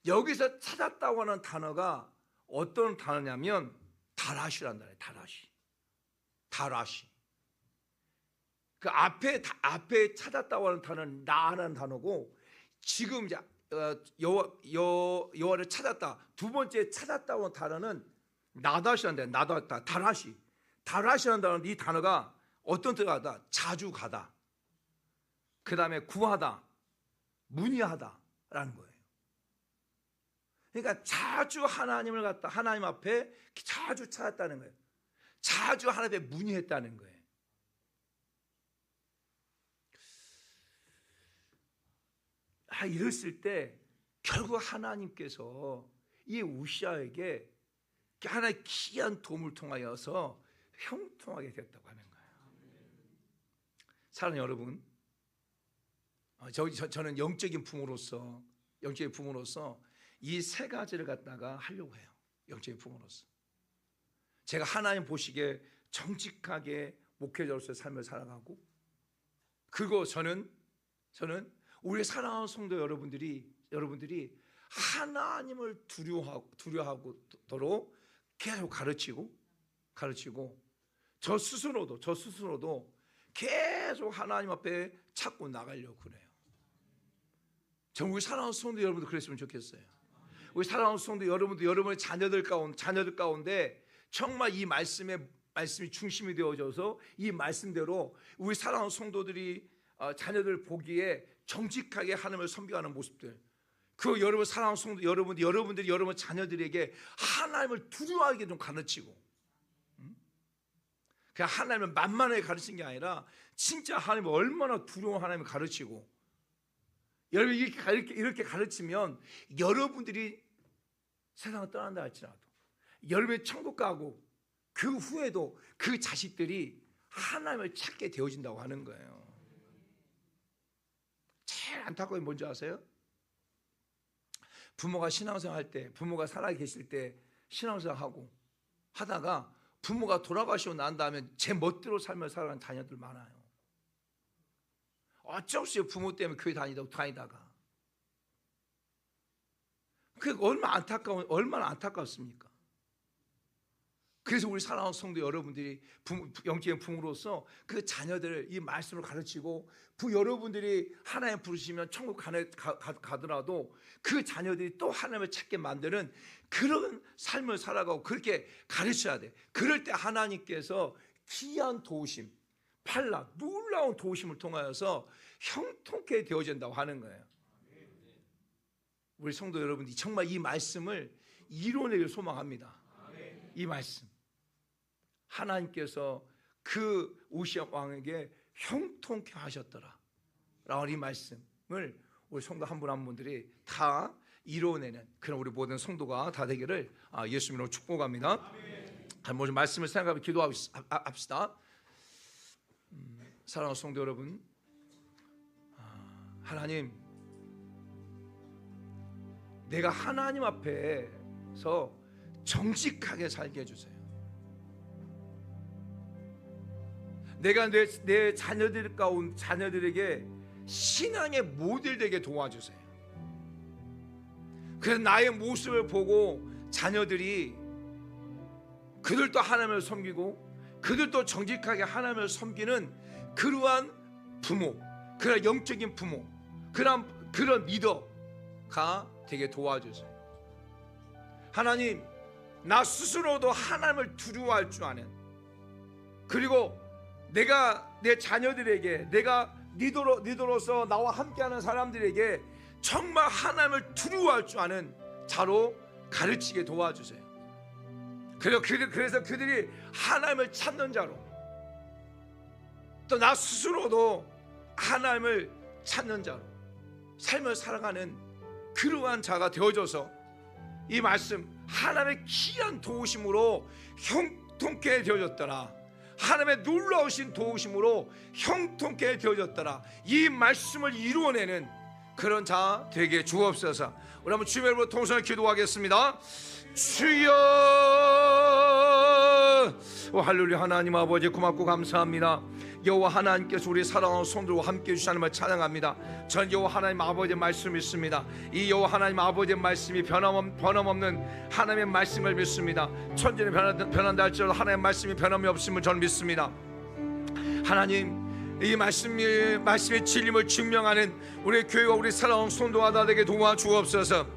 여기서 찾았다고 하는 단어가 어떤 단어냐면 다라시라는 단어예요. 다라시. 그 앞에 찾았다고 하는 단어는 나라는 단어고, 지금 이제 여호와를 찾았다, 두 번째 찾았다고 하는 단어는 나다시라는 단어예요. 다라시라는 단어는, 이 단어가 어떤 뜻이다? 자주 가다, 그 다음에 구하다, 문의하다라는 거예요. 그러니까 자주 하나님을 갖다 하나님 앞에 자주 찾았다는 거예요. 자주 하나님 앞에 문의했다는 거예요. 이랬을 때 결국 하나님께서 이 우시아에게 하나의 귀한 도움을 통하여서 형통하게 됐다고 하는 거예요. 사랑하는 여러분, 저는 영적인 부모로서 이 세 가지를 갖다가 하려고 해요. 영적인 부모로서 제가 하나님 보시기에 정직하게 목회자로서의 삶을 살아가고, 그리고 저는 우리 사랑하는 성도 여러분들이 하나님을 두려워하도록 계속 가르치고 저 스스로도 계속 하나님 앞에 찾고 나가려고 그래요. 전 우리 사랑하는 성도 여러분도 그랬으면 좋겠어요. 우리 사랑하는 성도 여러분도 여러분의 자녀들 가운데 정말 이 말씀이 중심이 되어져서 이 말씀대로 우리 사랑하는 성도들이 자녀들 보기에 정직하게 하나님을 섬겨하는 모습들, 그 여러분 사랑하는 성도 여러분들이 여러분 자녀들에게 하나님을 두려워하게 좀 가르치고, 그냥 하나님을 만만하게 가르치는 게 아니라 진짜 하나님을 얼마나 두려운 하나님을 가르치고, 여러분 이렇게 가르치면 여러분들이 세상을 떠난다 할지라도 여러분이 천국 가고 그 후에도 그 자식들이 하나님을 찾게 되어진다고 하는 거예요. 제일 안타까운 게 뭔지 아세요? 부모가 신앙생활 할 때, 부모가 살아계실 때 신앙생활 하다가 부모가 돌아가시고 난 다음에 제 멋대로 삶을 살아가는 자녀들 많아요. 어쩔 수 없이 부모 때문에 교회 다니다가. 그게 얼마나 안타깝습니까? 그래서 우리 사랑하는 성도 여러분들이 영적인 부모로서 그 자녀들을 이 말씀을 가르치고, 여러분들이 하나님 부르시면 천국 가더라도 그 자녀들이 또 하나님을 찾게 만드는 그런 삶을 살아가고 그렇게 가르쳐야 돼. 그럴 때 하나님께서 귀한 도우심, 놀라운 도우심을 통하여서 형통케 되어진다고 하는 거예요. 우리 성도 여러분이 정말 이 말씀을 이뤄내길 소망합니다. 이 말씀 하나님께서 그 우시아 왕에게 형통케 하셨더라 라는 이 말씀을 우리 성도 한 분 한 분들이 다 이뤄내는 그런 우리 모든 성도가 다 되기를 예수 이름으로 축복합니다. 한번 말씀을 생각하며 기도합시다. 사랑하는 성도 여러분, 하나님, 내가 하나님 앞에서 정직하게 살게 해주세요. 내가 내 자녀들에게 신앙의 모델 되게 도와주세요. 그래서 나의 모습을 보고 자녀들이 그들도 하나님을 섬기고 그들도 정직하게 하나님을 섬기는 그러한 부모, 그런 영적인 부모, 그런 리더가 되게 도와주세요. 하나님, 나 스스로도 하나님을 두려워할 줄 아는, 그리고 내가 내 자녀들에게, 내가 리더로서 나와 함께하는 사람들에게 정말 하나님을 두려워할 줄 아는 자로 가르치게 도와주세요. 그래서 그들이 하나님을 찾는 자로, 또 나 스스로도 하나님을 찾는 자로 삶을 살아가는 그러한 자가 되어져서 이 말씀 하나님의 귀한 도우심으로 형통케 되어졌더라, 하나님의 놀라우신 도우심으로 형통케 되어졌더라. 이 말씀을 이루어내는 그런 자 되게 주옵소서. 우리 한번 주님의 이름으로 통성을 기도하겠습니다. 주여, 할렐루야. 하나님 아버지 고맙고 감사합니다. 여호와 하나님께서 우리 사랑하는 성도들과 함께 해주신 하나님을 찬양합니다. 전 여호와 하나님 아버지의 말씀을 믿습니다. 이 여호와 하나님 아버지의 말씀이 변함없는 하나님의 말씀을 믿습니다. 천지는 변한다 할지라도 하나님의 말씀이 변함이 없음을 저는 믿습니다. 하나님, 이 말씀의 진림을 증명하는 우리 교회와 우리 사랑하는 성도가 다 되게 도와주옵소서.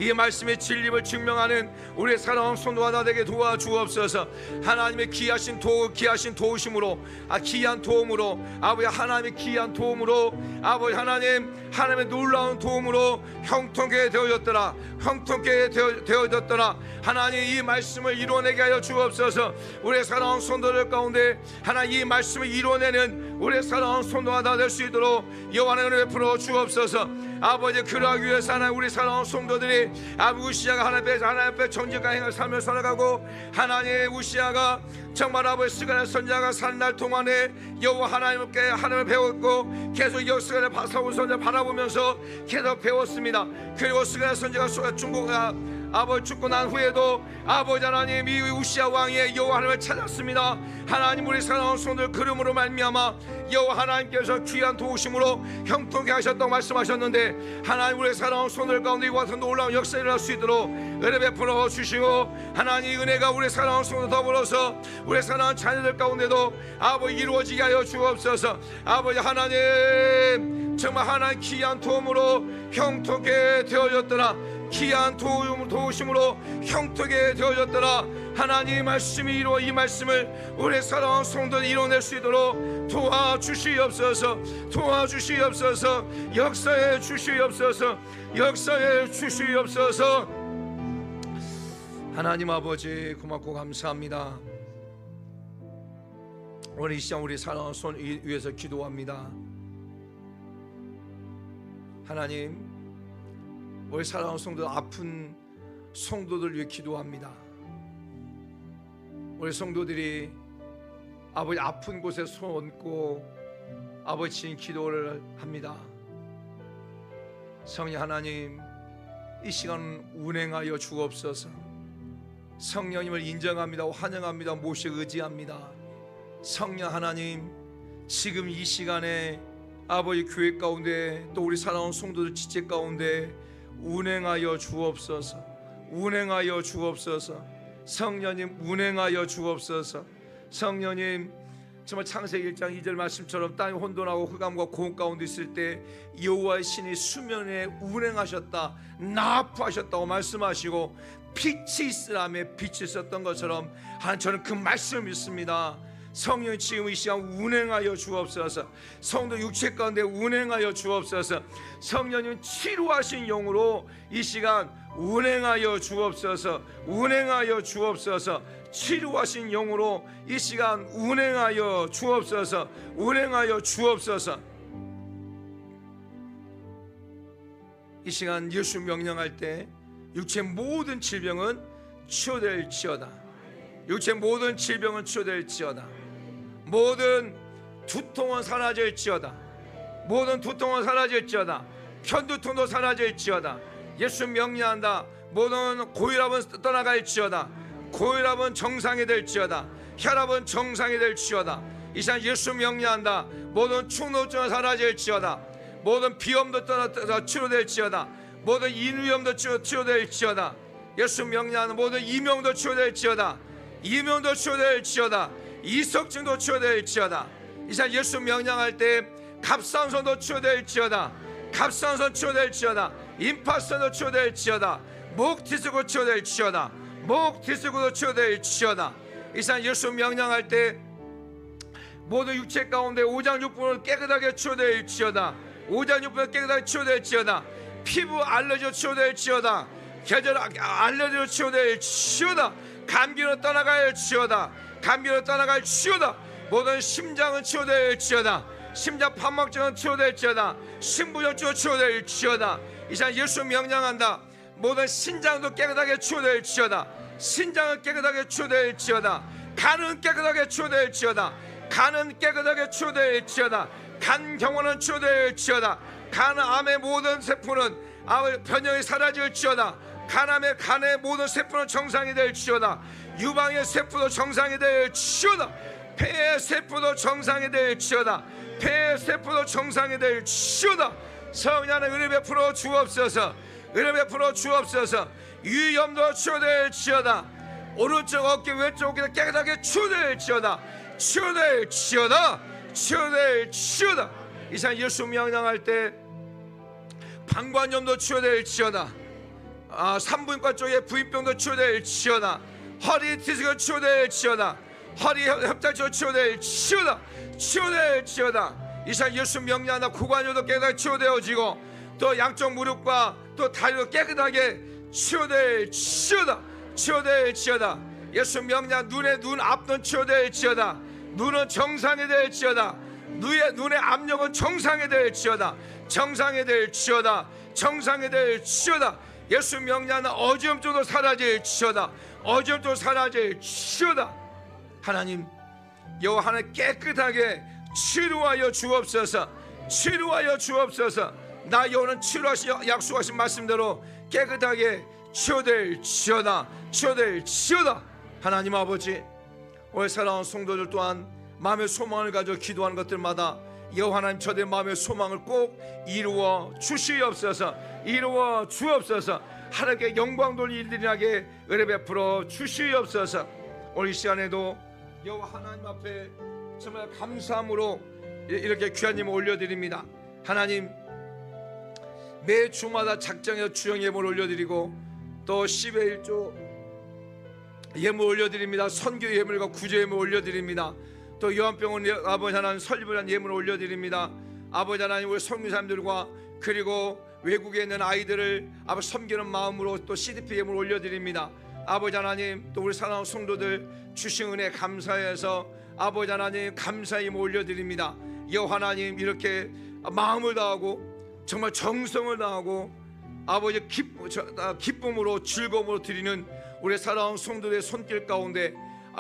이 말씀의 진리를 증명하는 우리 사랑하는 성도가 다 되게 도와주옵소서. 하나님의 귀하신 도우심으로, 귀한 도움으로, 아버지 하나님의 귀한 도움으로, 아버지 하나님의 놀라운 도움으로 형통케 되어졌더라. 형통케 되어졌더라. 하나님, 이 말씀을 이루어내게 하여 주옵소서. 우리 사랑하는 성도들 가운데 하나님 이 말씀을 이루어내는 우리 사랑하는 성도가 다 될 수 있도록 여호와의 은혜 베풀어 주옵소서. 아버지, 그러하기 위해서 하나님 우리 사랑하는 성도들이 우시아가 하나님 앞에 정직한 행을 삶을 살아가고, 하나님 우시아가 정말 아버지 스가랴 선지자가 사는 날 동안에 여호와 하나님을 배웠고 계속 스가랴 사울 선지자 바라보면서 계속 배웠습니다. 그리고 스가랴 선지자가 아버지 죽고 난 후에도 아버지 하나님 이 우시아 왕의 여호와 하나님을 찾았습니다. 하나님, 우리 사랑하는 성도들 그름으로 말미암아 여호와 하나님께서 귀한 도우심으로 형통케 하셨다고 말씀하셨는데, 하나님 우리 사랑하는 성도들 가운데 이와 같은 놀라운 역사를 일어날 수 있도록 은혜 베풀어 주시고, 하나님 이 은혜가 우리 사랑하는 성도 더불어서 우리 사랑하는 자녀들 가운데도 아버지 이루어지게 하여 주옵소서. 아버지 하나님, 정말 하나님 귀한 도움으로 형통케 되어졌더라. 귀한 도우심으로 형통케 되어졌더라. 하나님 말씀이 이 말씀을 우리 사랑하는 성도들이 이뤄낼 수 있도록 도와주시옵소서. 도와주시옵소서. 역사해 주시옵소서. 역사해 주시옵소서. 하나님 아버지 고맙고 감사합니다. 오늘 이 시간 우리 사랑하는 손 위에서 기도합니다. 하나님, 우리 사랑하는 성도들, 아픈 성도들 위해 기도합니다. 우리 성도들이 아버지 아픈 곳에 손 얹고 아버지 기도를 합니다. 성령 하나님, 이 시간 운행하여 주옵소서. 성령님을 인정합니다. 환영합니다. 모시 의지합니다. 성령 하나님, 지금 이 시간에 아버지 교회 가운데 또 우리 사랑하는 성도들 지체 가운데 운행하여 주옵소서. 운행하여 주옵소서. 성령님 운행하여 주옵소서. 성령님, 정말 창세기 1장 2절 말씀처럼 땅이 혼돈하고 흑암과 고음 가운데 있을 때 여호와의 신이 수면에 운행하셨다, 나아프하셨다고 말씀하시고 빛이 있으라며 빛이 있었던 것처럼 저는 그 말씀을 믿습니다. 성령이 지금 이 시간 운행하여 주옵소서. 성도 육체 가운데 운행하여 주옵소서. 성령님 치료하신 영으로 이 시간 운행하여 주옵소서. 운행하여 주옵소서. 치료하신 영으로 이 시간 운행하여 주옵소서. 운행하여 주옵소서. 이 시간 예수 명령할 때 육체 모든 질병은 치유될지어다. 육체 모든 질병은 치유될지어다. 모든 두통은 사라질지어다. 모든 두통은 사라질지어다. 편두통도 사라질지어다. 예수 명령한다. 모든 고혈압은 떠나갈지어다. 고혈압은 정상이 될지어다. 혈압은 정상이 될지어다. 이 시간 예수 명령한다. 모든 축농증은 사라질지어다. 모든 비염도 치료될지어다. 모든 인위염도 치료될지어다. 예수 명령하는 모든 이명도 치료될지어다. 이명도 치료될지어다. 이석증도 치료될지어다. 이 시간 예수 명령할 때 갑상선도 치료될지어다. 갑상선 치료될지어다. 임파선도 치료될지어다. 목 디스크 치료될지어다. 목 디스크도 치료될지어다. 이 시간 예수 명령할 때 모든 육체 가운데 오장육부를 깨끗하게 치료될지어다. 오장육부를 깨끗하게 치료될지어다. 피부 알러지로 치료될지어다. 계절 알러지로 치료될지어다. 감기로 떠나갈지어다. 감기로 떠나갈지어다. 모든 심장은 치료될지어다. 심장 판막증은 치료될지어다. 신부전증은 치료될지어다. 이 시간 예수 명령한다. 모든 신장도 깨끗하게 치료될지어다. 신장은 깨끗하게 치료될지어다. 간은 깨끗하게 치유될지어다. 간은 깨끗하게 치유될지어다. 간 경화는 치유될지어다. 간암의 모든 세포는 변형이 사라질지어다. 간의 모든 세포는 정상이 될지어다. 유방의 세포도 정상이 될지어다. 폐의 세포도 정상이 될지어다. 폐의 세포도 정상이 될지어다. 성령 하나님 은혜 베풀어 주옵소서. 은혜 베풀어 주옵소서. 위염도 치유될지어다. 오른쪽 어깨 왼쪽 어깨 깨끗하게 치유될지어다. 치유될지어다. 치유될지어다. 이상 예수 명령할 때 방광염도 치유될지어다. 산부인과 쪽에 부인병도 치유될지어다. 허리 디스크가 치유될지어다. 허리 협착증 치유될지어다. 치유될지어다. 이상 예수 명령하나 고관절도 깨끗하게 치유되어지고 또 양쪽 무릎과 또 다리도 깨끗하게 치유될지어다. 치유될지어다. 예수 명령 눈에 눈 앞은 치유될지어다. 눈은 정상이 될지어다. 눈의 압력은 정상이 될지어다. 정상이 될지어다. 정상이 될지어다. 예수 명령하나 어지럼증도 사라질지어다. 어지럼증도 사라질지어다. 하나님 여호와 하나님 깨끗하게 치료하여 주옵소서. 치료하여 주옵소서. 나 여호와는 치료하시 약속하신 말씀대로 깨끗하게 치유될지어다. 치유될지어다. 하나님 아버지, 오늘 사랑하는 성도들 또한 마음의 소망을 가져 기도하는 것들마다 여호와 하나님 저들의 마음의 소망을 꼭 이루어 주시옵소서. 이루어 주옵소서. 하나님께 영광 돌릴 일들이 나게 은혜 베풀어 주시옵소서. 오늘 이 시간에도 여호와 하나님 앞에 정말 감사함으로 이렇게 귀한 예물 올려드립니다. 하나님 매 주마다 작정해서 주영 예물 올려드리고 또 10의 1조 예물 올려드립니다. 선교 예물과 구제 예물 올려드립니다. 또 요한병원 아버지 하나님 설립을 한 예물을 올려드립니다. 아버지 하나님 우리 선교사님들과 그리고 외국에 있는 아이들을 아버지 섬기는 마음으로 또 CDP 예물 올려드립니다. 아버지 하나님 또 우리 사랑하는 성도들 주신 은혜 감사해서 아버지 하나님 감사의 예물 올려드립니다. 여호와 하나님 이렇게 마음을 다하고 정말 정성을 다하고 아버지 기쁨으로 즐거움으로 드리는 우리 사랑하는 성도들의 손길 가운데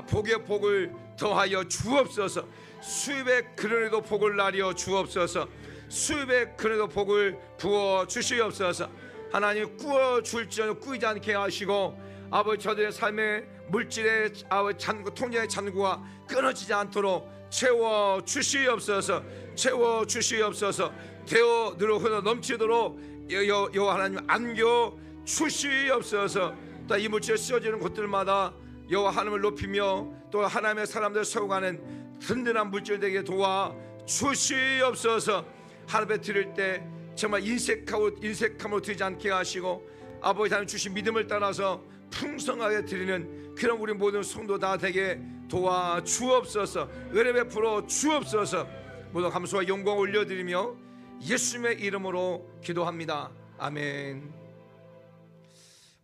복의 복을 더하여 주옵소서. 수입의 그늘에도 복을 나려 주옵소서. 수입의 그늘에도 복을 부어 주시옵소서. 하나님 꾸어 줄지언정 꾸이지 않게 하시고 아버지 저들의 삶의 물질의 잔고 통장의 잔고가 끊어지지 않도록 채워 주시옵소서. 채워 주시옵소서. 되어 늘어 흘러 넘치도록 여호와 하나님 안겨 주시옵소서. 또 이 물질에 쓰여지는 곳들마다 여호와 하나님을 높이며 또 하나님의 사람들 세워가는 든든한 물질 되게 도와 주시옵소서. 하나님께 드릴 때 정말 인색함으로 드리지 않게 하시고 아버지 하나님 주신 믿음을 따라서 풍성하게 드리는 그런 우리 모든 성도 다 되게 도와 주옵소서. 은혜 베풀어 주옵소서. 모두 감사와 영광 올려드리며 예수님의 이름으로 기도합니다. 아멘.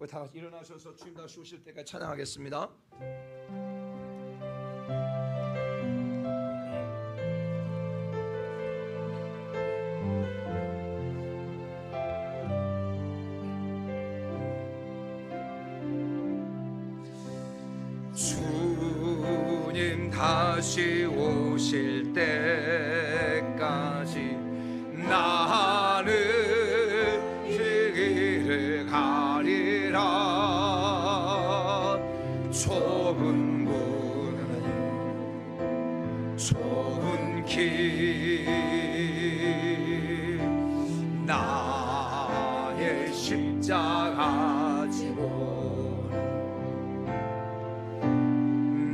우리 다 같이 일어나셔서 주님 다시 오실 때까지 찬양하겠습니다. 주님 다시 오실 때까지 나는 길을 가리라. 좁은 길 나의 십자가 지고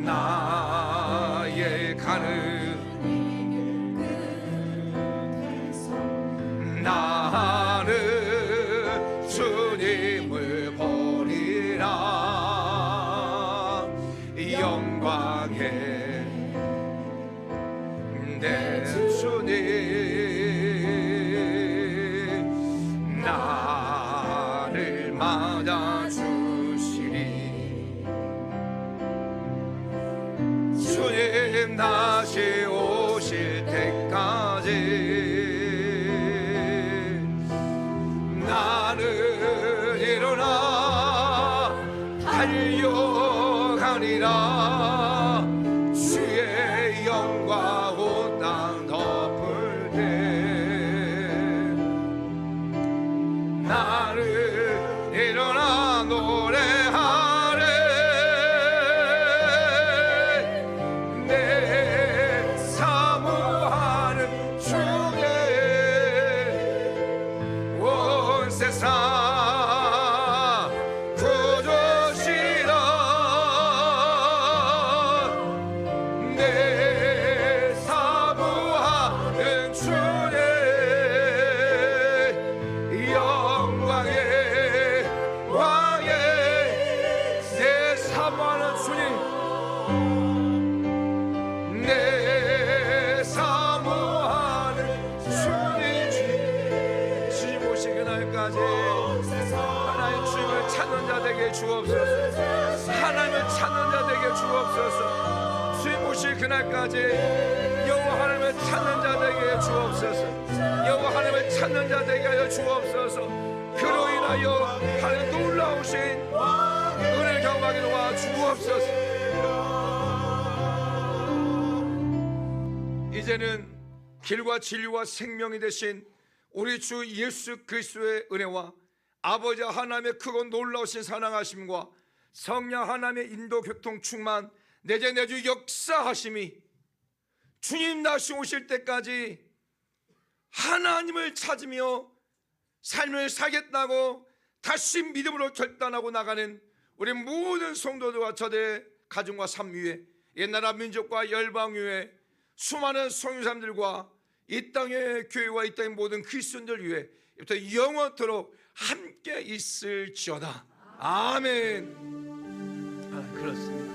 나의 가는 나는 주님을 보리라. 영광의 내 주님 나를 맞아주시리. 주님 다시 오실 때까지 나는 일어나 달려가리라. 노래하네. 내 사모하는 주의 온 세상 구주시라. 내 사모하는 주의 영광의 왕의 내 사모하는 주님, 내 사모하는 주님, 주님 오실 그날까지 하나님 주님을 찾는 자 되게 주옵소서. 하나님을 찾는 자 되게 주옵소서. 주님 오실 그날까지 여호와 하나님을 찾는 자 되게 주옵소서. 여호와 하나님을 찾는 자 되게 하여 주옵소서. 그로 인하여 하나님 놀라우신 은혜를 경험하게 도와 주옵소서. 이제는 길과 진리와 생명이 되신 우리 주 예수 그리스도의 은혜와 아버지 하나님의 크고 놀라우신 사랑하심과 성령 하나님의 인도 교통 충만 내재 내주 역사하심이 주님 다시 오실 때까지 하나님을 찾으며 삶을 살겠다고 다시 믿음으로 결단하고 나가는 우리 모든 성도들과 저들의 가정과 삶 위에 옛나라 민족과 열방 위에 수많은 성유사람들과 이 땅의 교회와 이 땅의 모든 그리스도인들 위해 이부터 영원토록 함께 있을지어다. 아멘. 그렇습니다.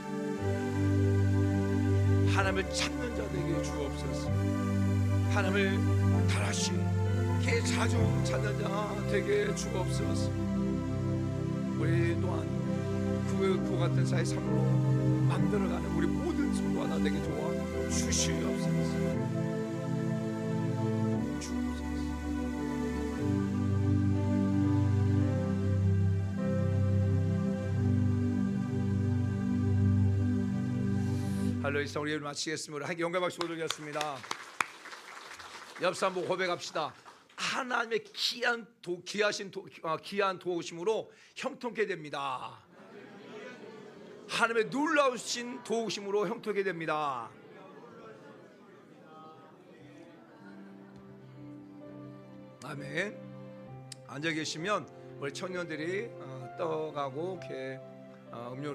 하나님을 찾는 자 되게 주옵소서. 하나님을 다시 자주 찾는 자 되게 주옵소서. 우리 또한 그 같은 사의 삶으로 만들어가는 우리 모든 성도 하나 되게 도와 주시옵소서. 할렐루야. 우리 마치겠습니다. 함께 영광 박수 올리겠습니다. 옆 사람 보고 고백합시다. 하나님의 귀한 도우심으로 형통케 됩니다. 하나님의 놀라우신 도우심으로 형통케 됩니다. 아멘. 앉아 계시면 우리 청년들이 떠가고 이렇게 음료를